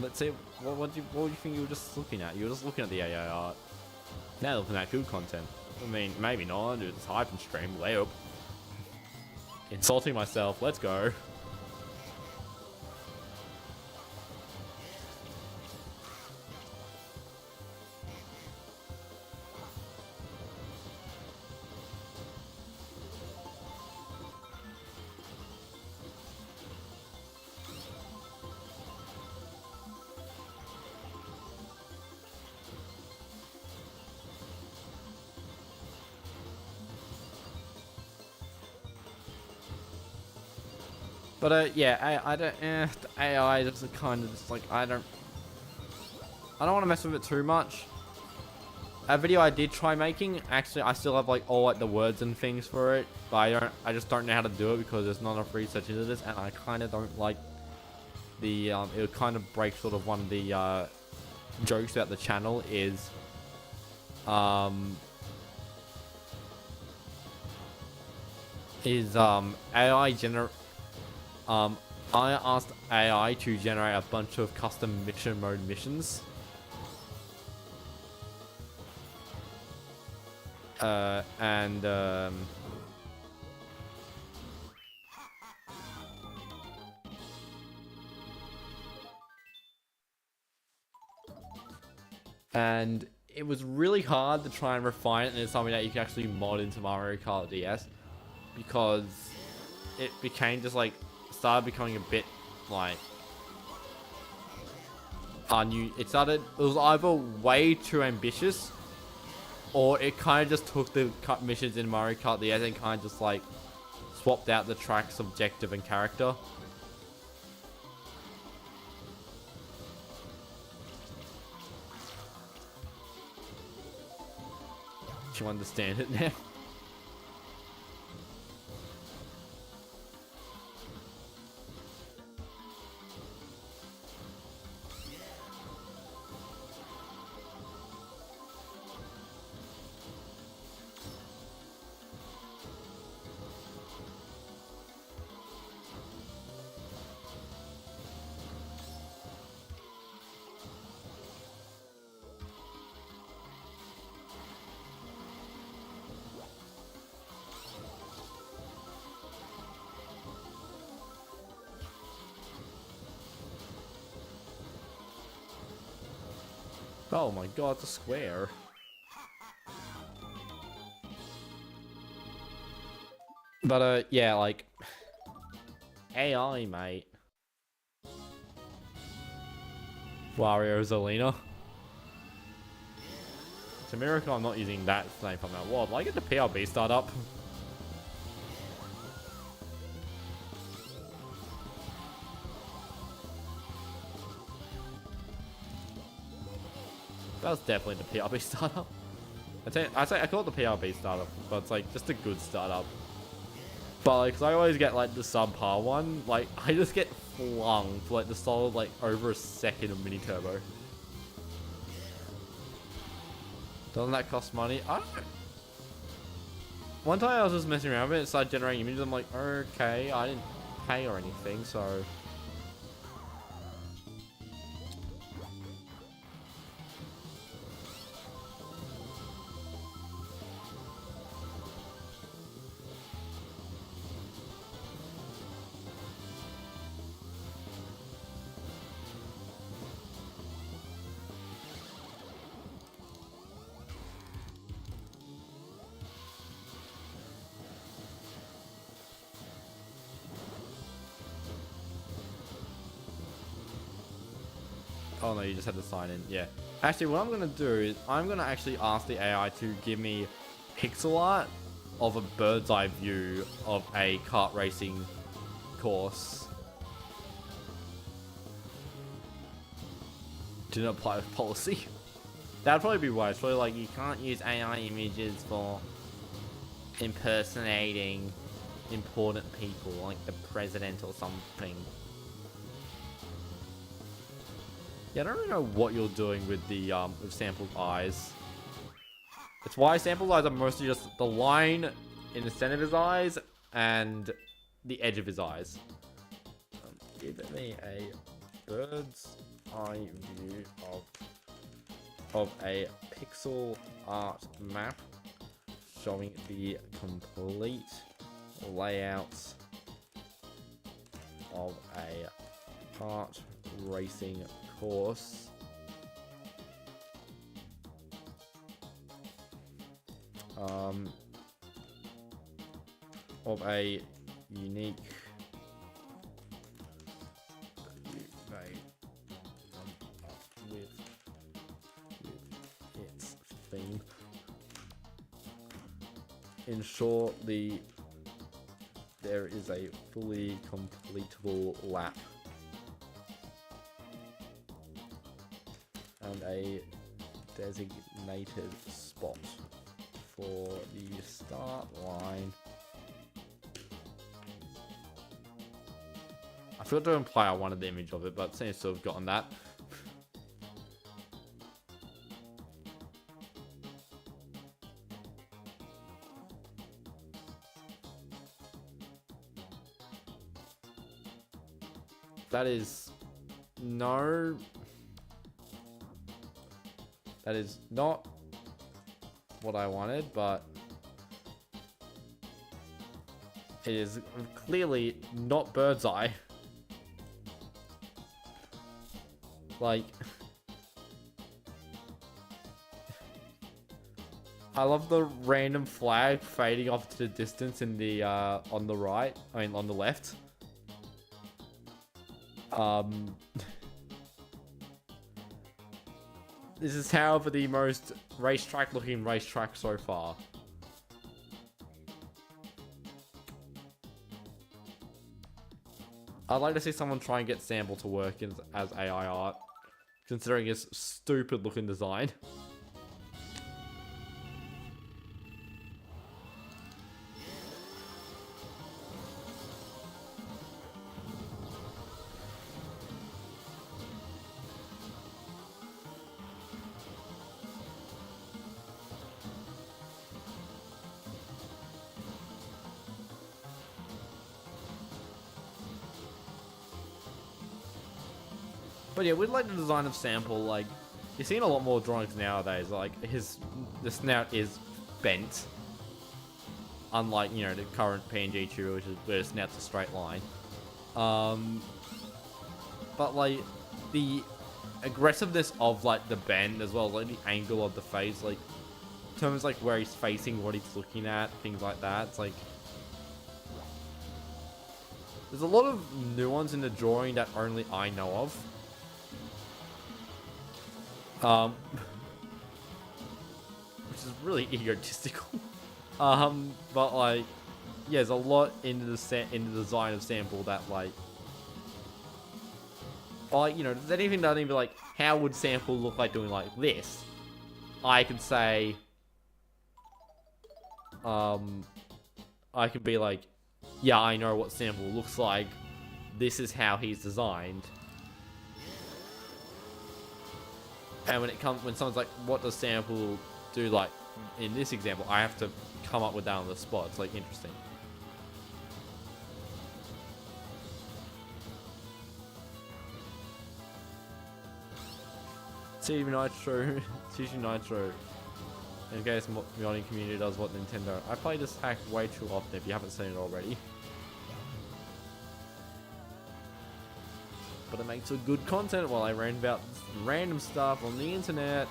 Let's see, what do you think you were just looking at? You were just looking at the AI art. Now looking at good content. I mean, maybe not. It's Hyphen stream. Layup. Insulting myself. Let's go. But yeah, I don't. The AI is kind of just like I don't want to mess with it too much. A video I did try making, actually, I still have like all like the words and things for it, but I just don't know how to do it because there's not enough research into this, and I kind of don't like the it would kind of break sort of one of the jokes about the channel is AI I asked AI to generate a bunch of custom mission mode missions. And it was really hard to try and refine it into something that you can actually mod into Mario Kart DS because it became just like started becoming a bit like it was either way too ambitious or it kind of just took the missions in Mario Kart DS and kind of just like swapped out the track's objective and character. Do you understand it now? Oh my god, it's a square. But yeah, like AI, mate. Wario Zelina. It's a miracle I'm not using that name from that world. Will I get the PRB start up? That was definitely the PRB startup. I call it the PRB startup, but it's like just a good startup. But like, cause I always get like the subpar one. Like, I just get flung for like the solid like over a second of mini turbo. Doesn't that cost money? I don't know. One time I was just messing around with it, it started generating images. I'm like, okay, I didn't pay or anything, so. Oh no, you just had to sign in. Yeah. Actually, what I'm going to do is I'm going to actually ask the AI to give me pixel art of a bird's eye view of a kart racing course. Do not apply with policy. That'd probably be wise. Probably like you can't use AI images for impersonating important people like the president or something. Yeah, I don't really know what you're doing with the with Sample's eyes. It's why Sample's eyes are mostly just the line in the center of his eyes and the edge of his eyes. Give me a bird's eye view of a pixel art map showing the complete layout of a kart racing course. Of a unique with its theme. Ensure the there is a fully completable lap. And a designated spot for the start line. I forgot to imply I wanted the image of it, but seems to have gotten that. That is not what I wanted, but it is clearly not bird's eye. Like, I love the random flag fading off to the distance in the on the right. I mean, on the left. This is, however, the most racetrack-looking racetrack so far. I'd like to see someone try and get Sample to work as AI art, considering his stupid-looking design. But yeah, we'd like the design of Sample. Like, you're seeing a lot more drawings nowadays. Like, the snout is bent, unlike, you know, the current PNG tuber, which is where the snout's a straight line. But like the aggressiveness of like the bend, as well as like the angle of the face, like in terms like where he's facing, what he's looking at, things like that. It's like there's a lot of nuance in the drawing that only I know of. Which is really egotistical. But like, yeah, there's a lot into the design of Sample that like, you know, there's anything that I think be like, how would Sample look like doing like this? I could say, I could be like, yeah, I know what Sample looks like. This is how he's designed. And when someone's like, what does Sample do, like, in this example, I have to come up with that on the spot. It's, like, interesting. TV Nitro, TG Nitro. In case the modding community does what Nintendo. I play this hack way too often if you haven't seen it already. But it makes a good content while I rant about random stuff on the internet.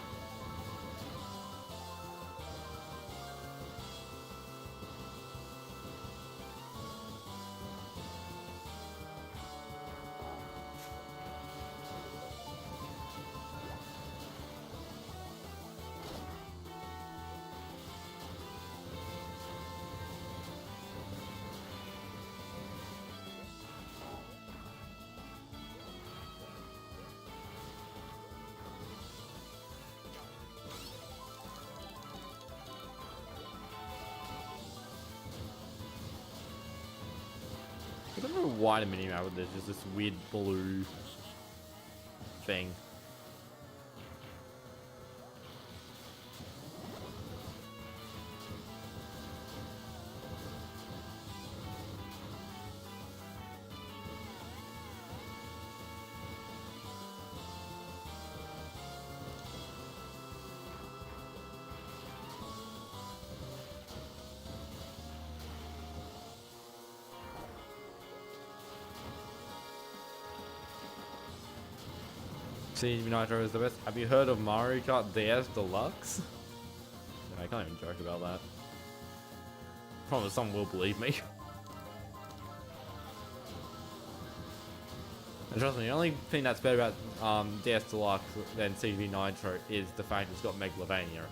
I don't know why the minimap there's just this weird blue thing. TV Nitro is the best. Have you heard of Mario Kart DS Deluxe? I can't even joke about that. Promise someone will believe me. And trust me, the only thing that's better about DS Deluxe than TV Nitro is the fact it's got Megalovania in it.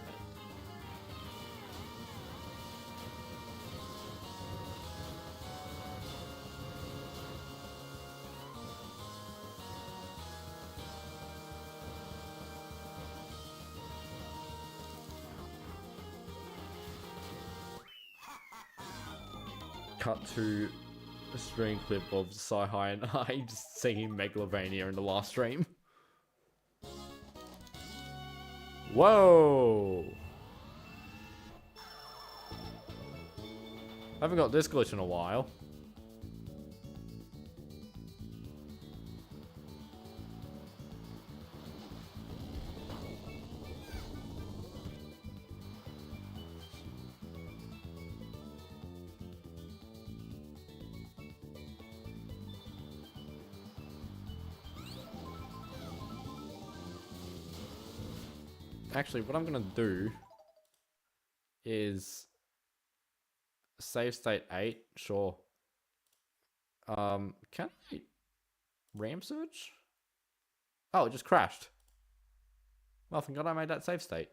cut to a stream clip of Sci-Hi and I just singing Megalovania in the last stream. Whoa! I haven't got this glitch in a while. Actually, what I'm gonna do is save state 8, sure. Can I RAM search? Oh, it just crashed. Well, thank God I made that save state.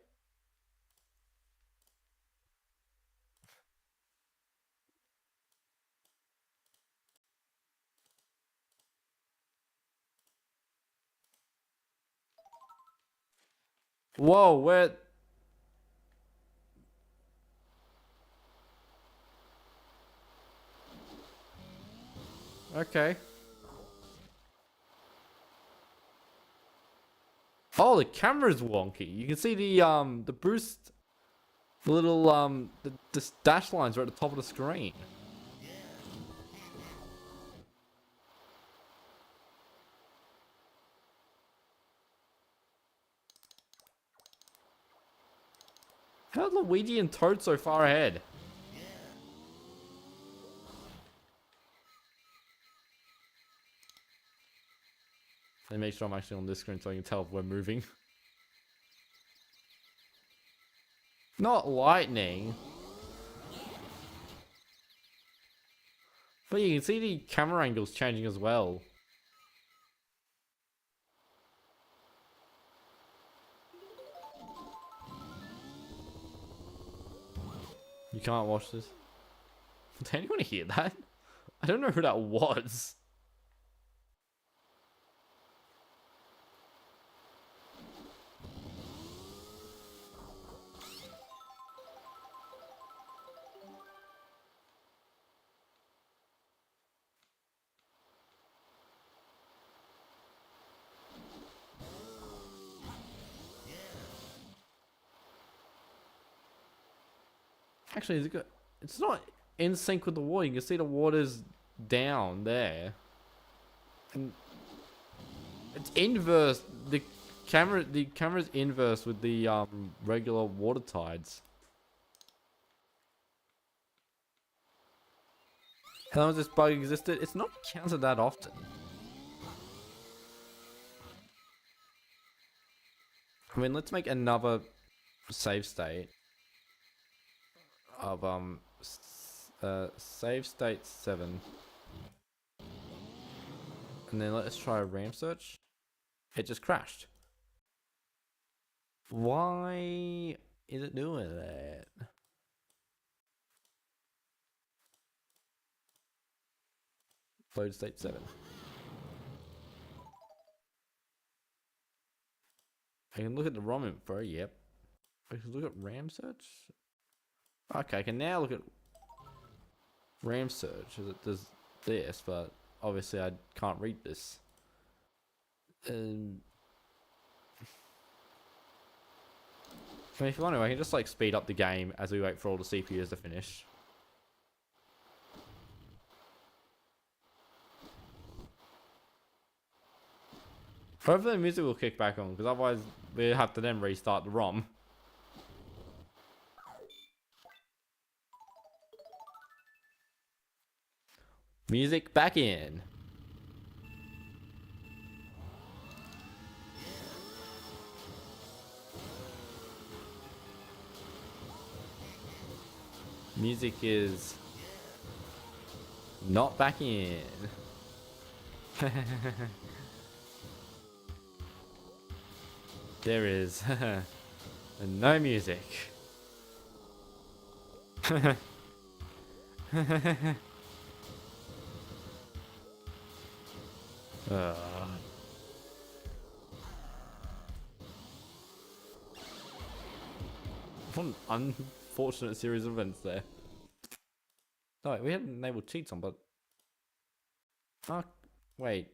Whoa, where? Okay. Oh, the camera's wonky. You can see the boost, the little the dash lines are at the top of the screen. How's Luigi and Toad so far ahead? Let me make sure I'm actually on this screen so I can tell if we're moving. Not lightning. But you can see the camera angles changing as well. You can't watch this. Did anyone hear that? I don't know who that was. Actually, it's not in sync with the water. You can see the water's down there. And it's inverse. The camera's inverse with the regular water tides. How long has this bug existed? It's not counted that often. I mean, let's make another save state of save state 7, and then let's try a RAM search. It just crashed. Why is it doing that? Load state 7. I can look at the ROM info. Yep. I can look at RAM search. Okay, I can now look at RAM search as it does this, but obviously I can't read this. I mean, if you want to, I can just like speed up the game as we wait for all the CPUs to finish. Hopefully the music will kick back on, because otherwise we have to then restart the ROM. Music back in. Music is not back in. There is no music. What an unfortunate series of events there. No, we hadn't enabled cheats on, but... Wait.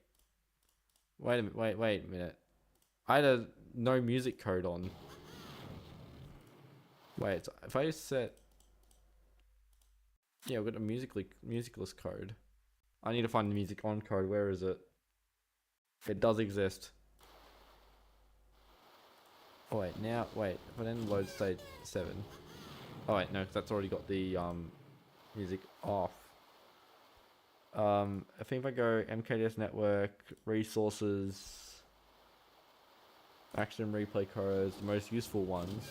Wait a minute. I had a no music code on. Wait, if I set... Yeah, we've got a musicless code. I need to find the music on code. Where is it? It does exist. Oh wait, if I then load state 7. Oh wait, no, that's already got the music off. I think if I go MKDS network, resources, action replay codes, the most useful ones,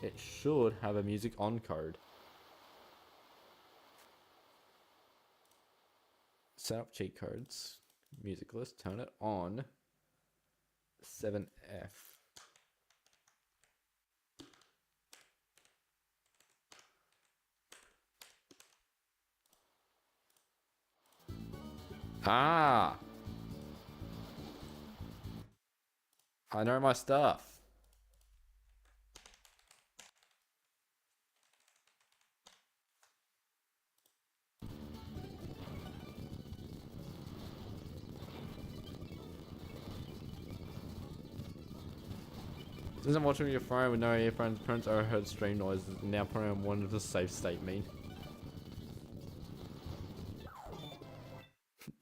it should have a music on code. Set up cheat codes, music list, turn it on, 7F. Ah! I know my stuff. Since I'm watching your phone with no earphones, parents overheard stream noises and now putting on one of the safe state mean.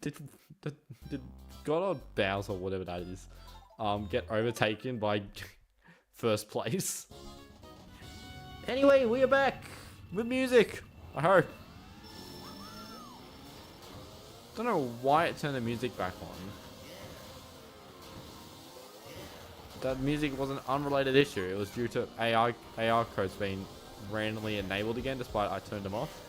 Did God or Bowser, or whatever that is, get overtaken by first place? Anyway, we are back with music. I hope. Don't know why it turned the music back on. That music was an unrelated issue. It was due to AR codes being randomly enabled again, despite I turned them off.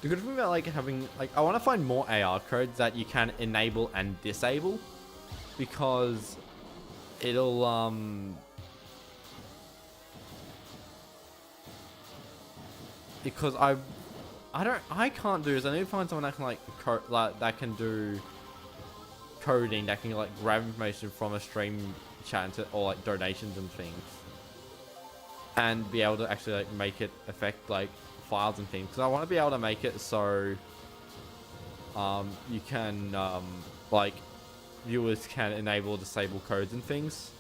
The good thing about like having I want to find more AR codes that you can enable and disable, because it'll because I can't do this. I need to find someone that can that can do coding, that can like grab information from a stream chat or like donations and things, and be able to actually like make it affect like files and things. Because I want to be able to make it so you can like viewers can enable or disable codes and things,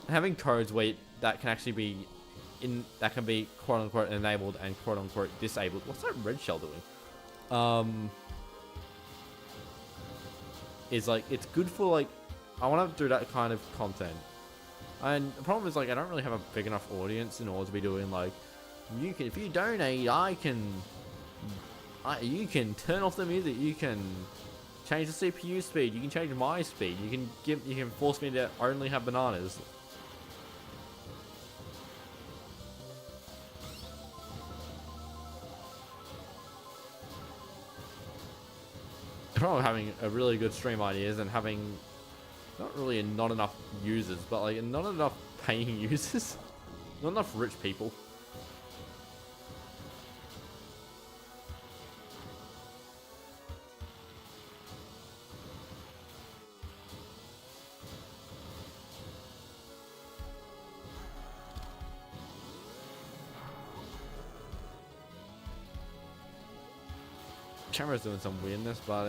and having codes where that can actually be that can be quote unquote enabled and quote unquote disabled. What's that red shell doing? Is like, it's good for like, I want to do that kind of content. And the problem is like, I don't really have a big enough audience in order to be doing like, if you donate, you can turn off the music, you can change the CPU speed, you can change my speed, you can force me to only have bananas. The problem with having a really good stream ideas and having not enough users, but like not enough paying users, not enough rich people. Camera's doing some weirdness, but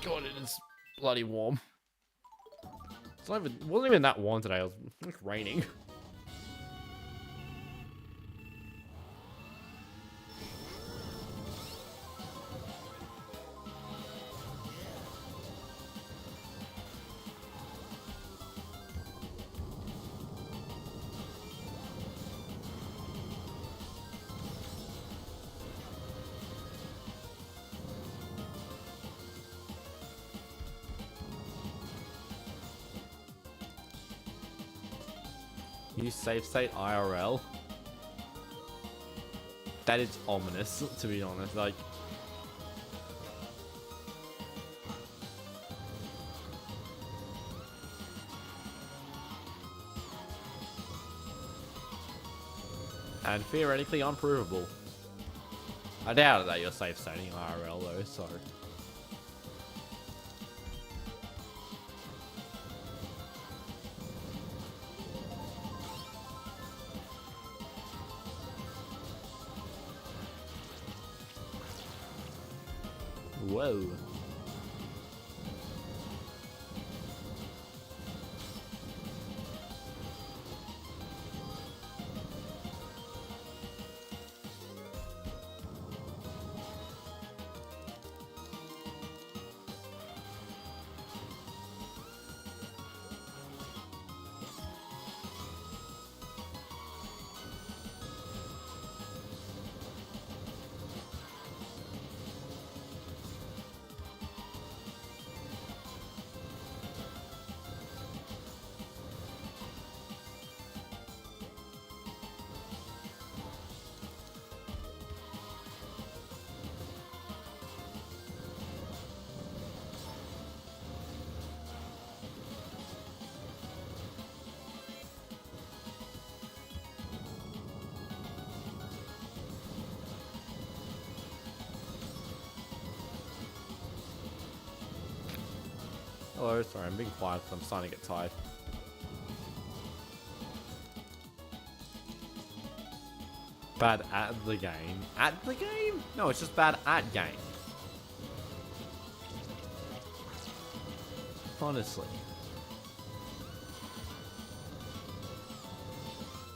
God, it is bloody warm. It wasn't even that warm today. It was like raining. Use safe state IRL. That is ominous, to be honest. Like, and theoretically unprovable. I doubt that you're safe standing IRL though, so. Whoa. Hello, sorry, I'm being quiet because I'm starting to get tired. Bad at the game. At the game? No, it's just bad at game. Honestly.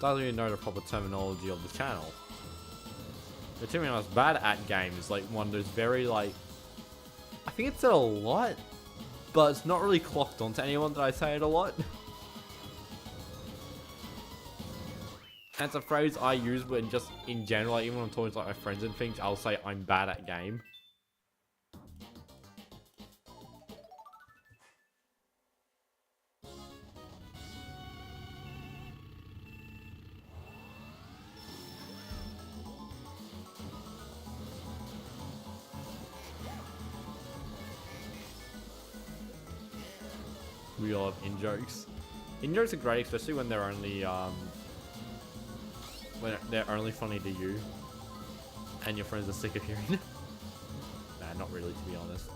Doesn't even know the proper terminology of the channel. But to be honest, bad at game is like one of those very like... I think it's said a lot, but it's not really clocked onto anyone that I say it a lot. And it's a phrase I use when just in general, like, even when I'm talking to like my friends and things, I'll say I'm bad at game. We all have in-jokes. In-jokes are great, especially when they're only funny to you. And your friends are sick of hearing it. Nah, not really, to be honest.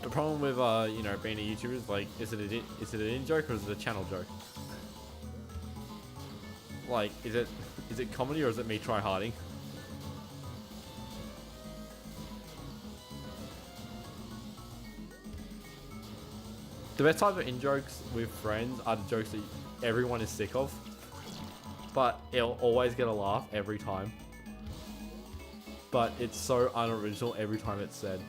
The problem with you know, being a YouTuber is like, is it an in-joke or is it a channel joke? Like, is it comedy or is it me try-harding? The best type of in-jokes with friends are the jokes that everyone is sick of, but it'll always get a laugh every time. But it's so unoriginal every time it's said.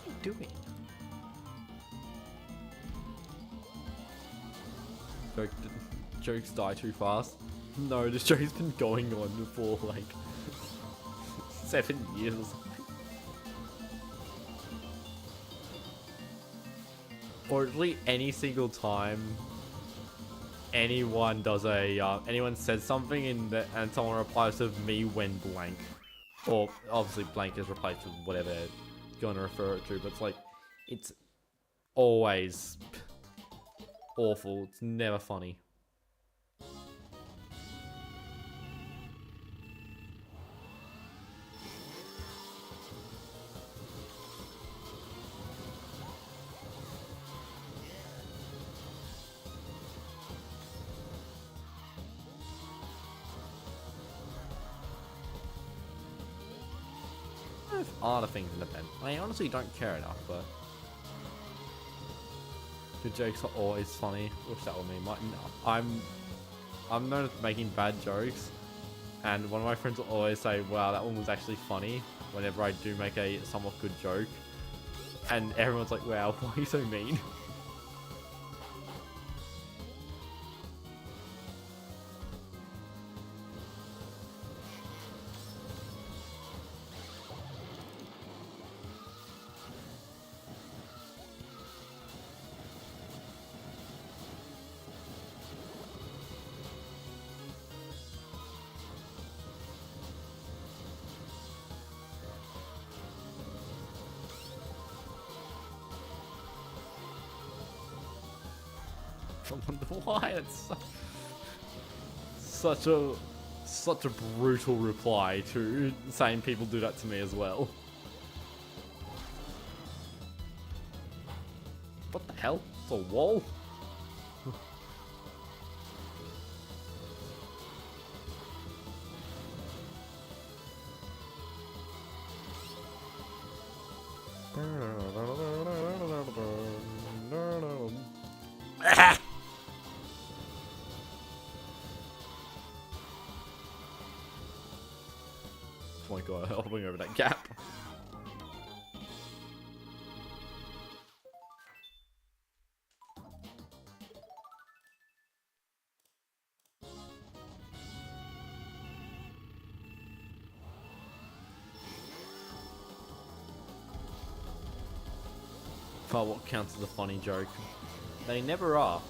What are you doing? Jokes die too fast. No, this joke's been going on for like 7 years or something. Or at least any single time anyone does a anyone says something and someone replies to me when blank, or obviously blank is replaced with whatever you're gonna refer it to, but it's like, it's always awful. It's never funny. Other things in the pen. I honestly don't care enough, but the jokes are always funny. Wish that were me. I'm known as making bad jokes, and one of my friends will always say, "Wow, that one was actually funny." Whenever I do make a somewhat good joke, and everyone's like, "Wow, why are you so mean?" I wonder why it's such a brutal reply to saying people do that to me as well. What the hell? It's a wall? Oh my god, hopping over that gap. Oh, what counts as a funny joke? They never are.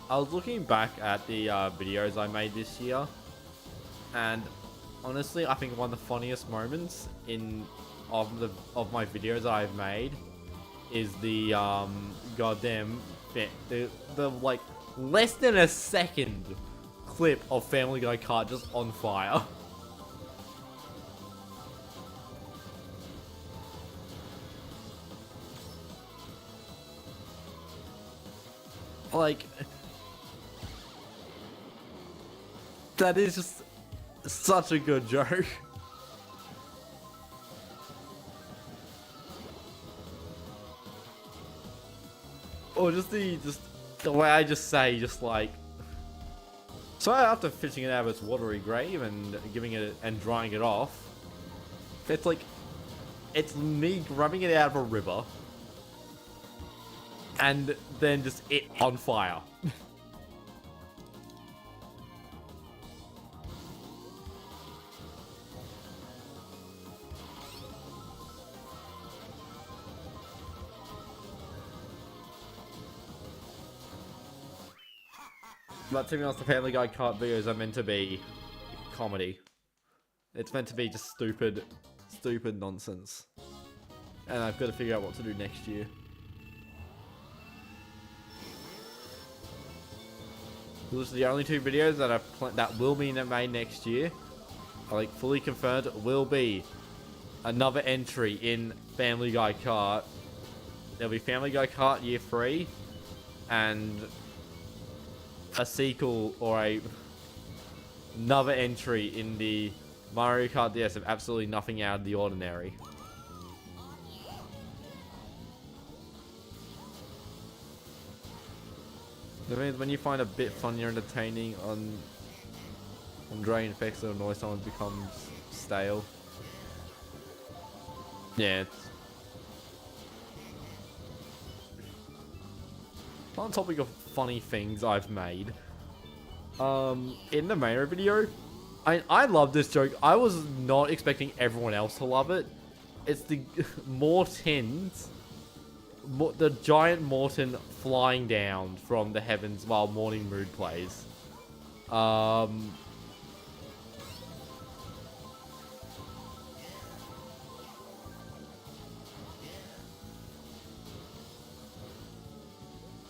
I was looking back at the videos I made this year, and honestly, I think one of the funniest moments of my videos I've made is the goddamn the like less than a second clip of Family Guy Kart just on fire. Like, that is just such a good joke. Or just the way I just say, just like, so after fishing it out of its watery grave and giving it and drying it off, it's like, it's me grabbing it out of a river and then just it on fire. But to be honest, the Family Guy Kart videos are meant to be comedy. It's meant to be just stupid nonsense. And I've got to figure out what to do next year. Those are the only two videos that that will be made next year. Like fully confirmed, will be another entry in Family Guy Kart. There'll be Family Guy Kart Year 3 and a sequel or another entry in the Mario Kart DS of absolutely nothing out of the ordinary. That means when you find a bit funny or entertaining on Dragon Effects or annoy someone becomes stale. Yeah, it's on topic of funny things I've made. In the Mario video, I love this joke. I was not expecting everyone else to love it. It's the Mortons, the giant Morton flying down from the heavens while Morning Mood plays.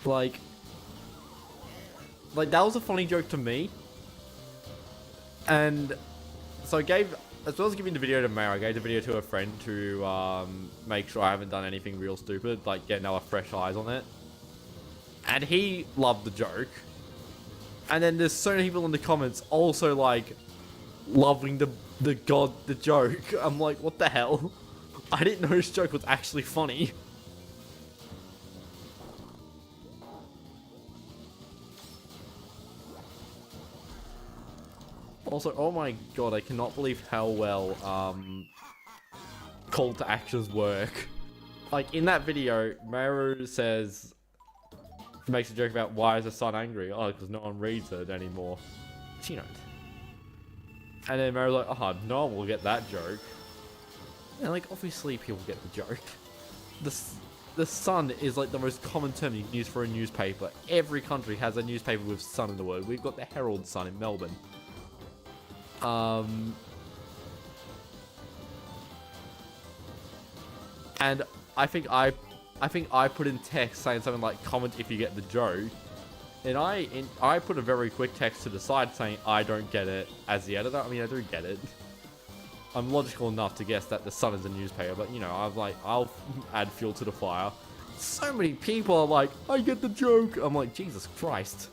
Like that was a funny joke to me. And so I gave, as well as giving the video to Mary, I gave the video to a friend to make sure I haven't done anything real stupid, like get another fresh eyes on it. And he loved the joke. And then there's so many people in the comments also like loving the joke. I'm like, what the hell? I didn't know this joke was actually funny. Also, oh my god, I cannot believe how well call to actions work. Like in that video, Maru makes a joke about why is the sun angry? Oh, because no one reads it anymore. She knows. And then Maru's like, oh, no one will get that joke. And like, obviously people get the joke. The sun is like the most common term you can use for a newspaper. Every country has a newspaper with sun in the word. We've got the Herald Sun in Melbourne. and I think I put in text saying something like comment if you get the joke, and I put a very quick text to the side saying I don't get it as the editor. I mean, I do get it. I'm logical enough to guess that the Sun is a newspaper, but you know, I'll add fuel to the fire. So many people are like, I get the joke. I'm like, Jesus Christ.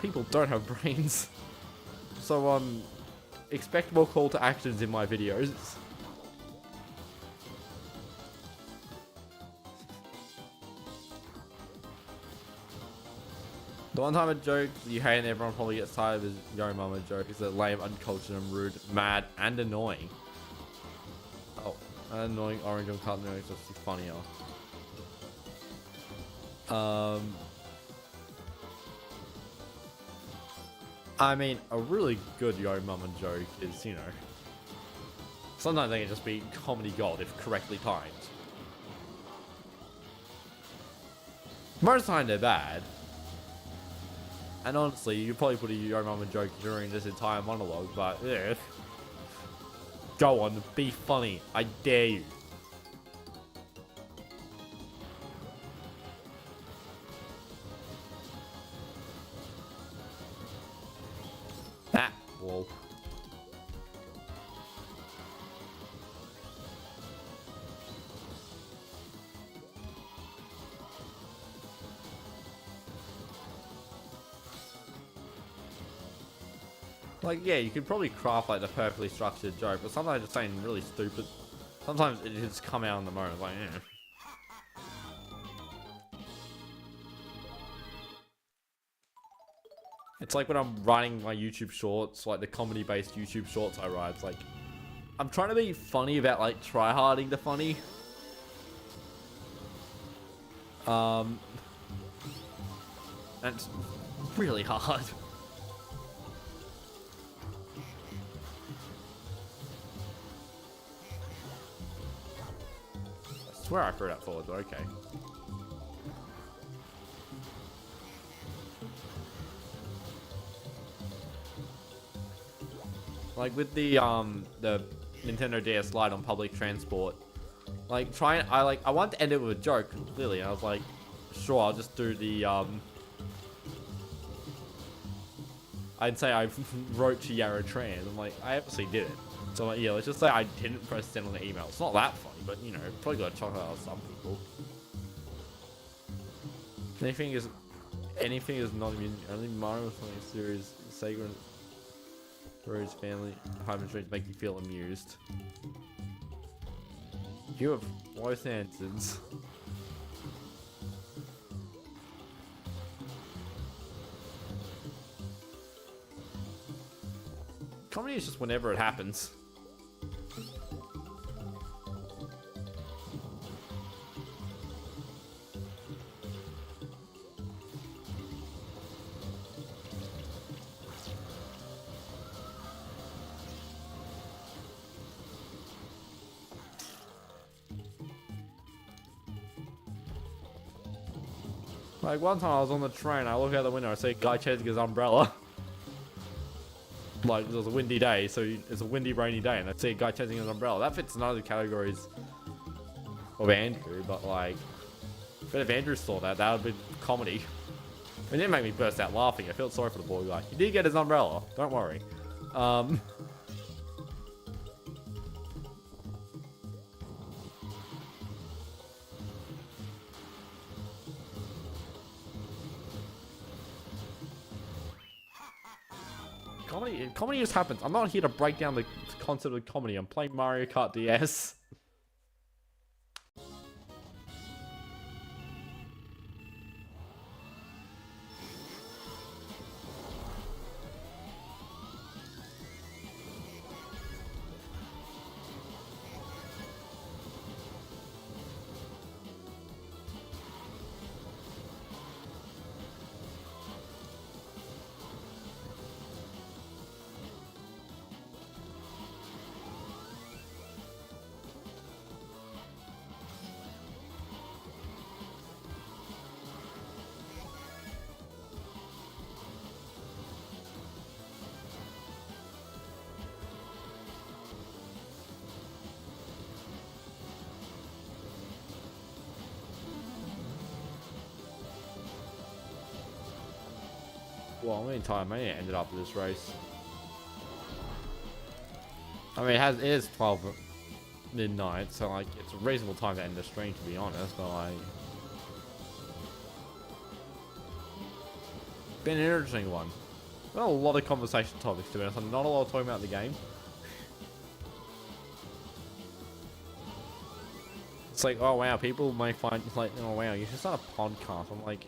People don't have brains. So, expect more call to actions in my videos. The one time a joke you hate and everyone probably gets tired of is Yo Mama joke. It's a lame, uncultured, and rude, mad, and annoying. Oh, an annoying orange on cartoon is just funnier. I mean, a really good Yo Mama joke is, you know, sometimes they can just be comedy gold if correctly timed. Most of the time they're bad. And honestly, you could probably put a Yo Mama joke during this entire monologue, but yeah. Go on, be funny. I dare you. Ah, whoa. Like, yeah, you could probably craft, like, the perfectly structured joke, but sometimes just saying really stupid. Sometimes it just come out in the moment, like, eh. It's like when I'm writing my YouTube shorts, like the comedy-based YouTube shorts I write, it's like, I'm trying to be funny about, like, try-harding the funny. And it's really hard. I swear I threw that forward, but okay. Like with the Nintendo DS Lite on public transport, like I wanted to end it with a joke, clearly, and I was like, sure, I'll just do the I'd say I wrote to Yarra Trans. I'm like, I obviously did it. So like, yeah, let's just say I didn't press send on the email. It's not that funny, but you know, probably got a chocolate out of some people. Anything is not immune. Only Mario Kart series, Sega for his family, Hyphen to make you feel amused. You have worse answers. Comedy is just whenever it happens. Like one time I was on the train, I look out the window, I see a guy chasing his umbrella. Like, it was a windy day, so it's a windy, rainy day, and I see a guy chasing his umbrella. That fits none of the categories of Andrew, but like, but if Andrew saw that, that would be comedy. It didn't make me burst out laughing. I felt sorry for the poor guy. He did get his umbrella, don't worry. Comedy just happens. I'm not here to break down the concept of comedy. I'm playing Mario Kart DS. Well, how many time I ended up with this race? I mean, it is 12 midnight, so like it's a reasonable time to end the stream, to be honest. But like, been an interesting one. Well, a lot of conversation topics, to be honest. Not a lot of talking about the game. It's like, oh wow, people may find like, oh wow, you should start a podcast. I'm like,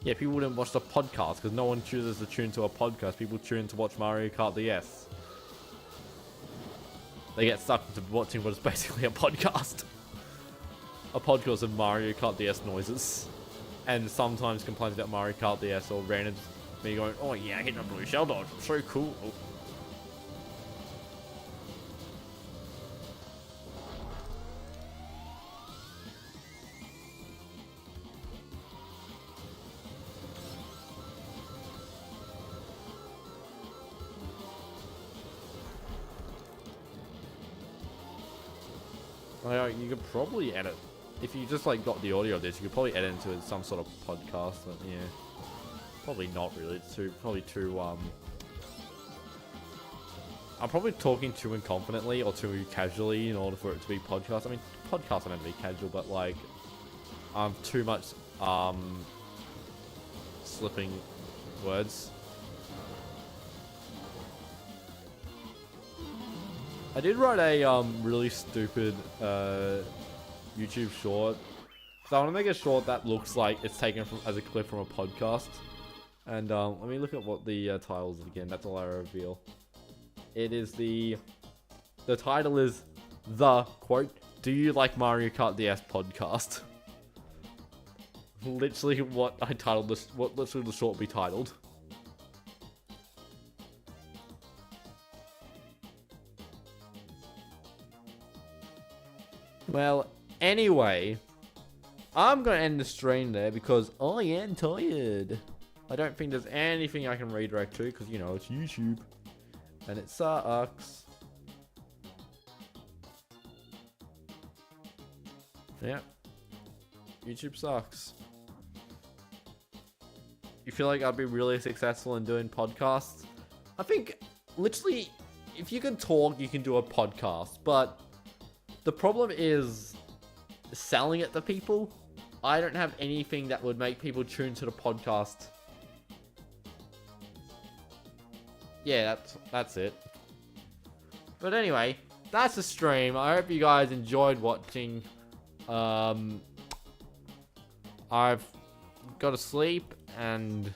yeah, people wouldn't watch the podcast because no one chooses to tune to a podcast. People tune to watch Mario Kart DS. They get stuck into watching what is basically a podcast. A podcast of Mario Kart DS noises. And sometimes complaints about Mario Kart DS or random me going, oh yeah, I hit a blue shell dodge. So cool. You could probably edit, if you just like got the audio of this, you could probably edit into some sort of podcast. But yeah, probably not really. It's probably too I'm probably talking too inconfidently or too casually in order for it to be podcast. I mean, podcasts are meant to be casual, but like too much slipping words. I did write a really stupid YouTube short. So I want to make a short that looks like it's taken from as a clip from a podcast. And let me look at what the title is again. That's all I reveal. It is the title is the quote, "Do you like Mario Kart DS podcast?" Literally what I titled this. What literally the short be titled. Well, anyway, I'm going to end the stream there because I am tired. I don't think there's anything I can redirect to because, you know, it's YouTube. And it sucks. Yeah. YouTube sucks. You feel like I'd be really successful in doing podcasts? I think, literally, if you can talk, you can do a podcast, but the problem is selling it to people. I don't have anything that would make people tune to the podcast. Yeah, that's it. But anyway, that's the stream. I hope you guys enjoyed watching. I've got to sleep, and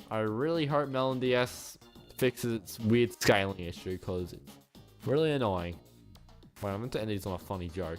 I really hope Melbourne DS fixes its weird scaling issue because it's really annoying. Wait, I meant to end these on a funny joke.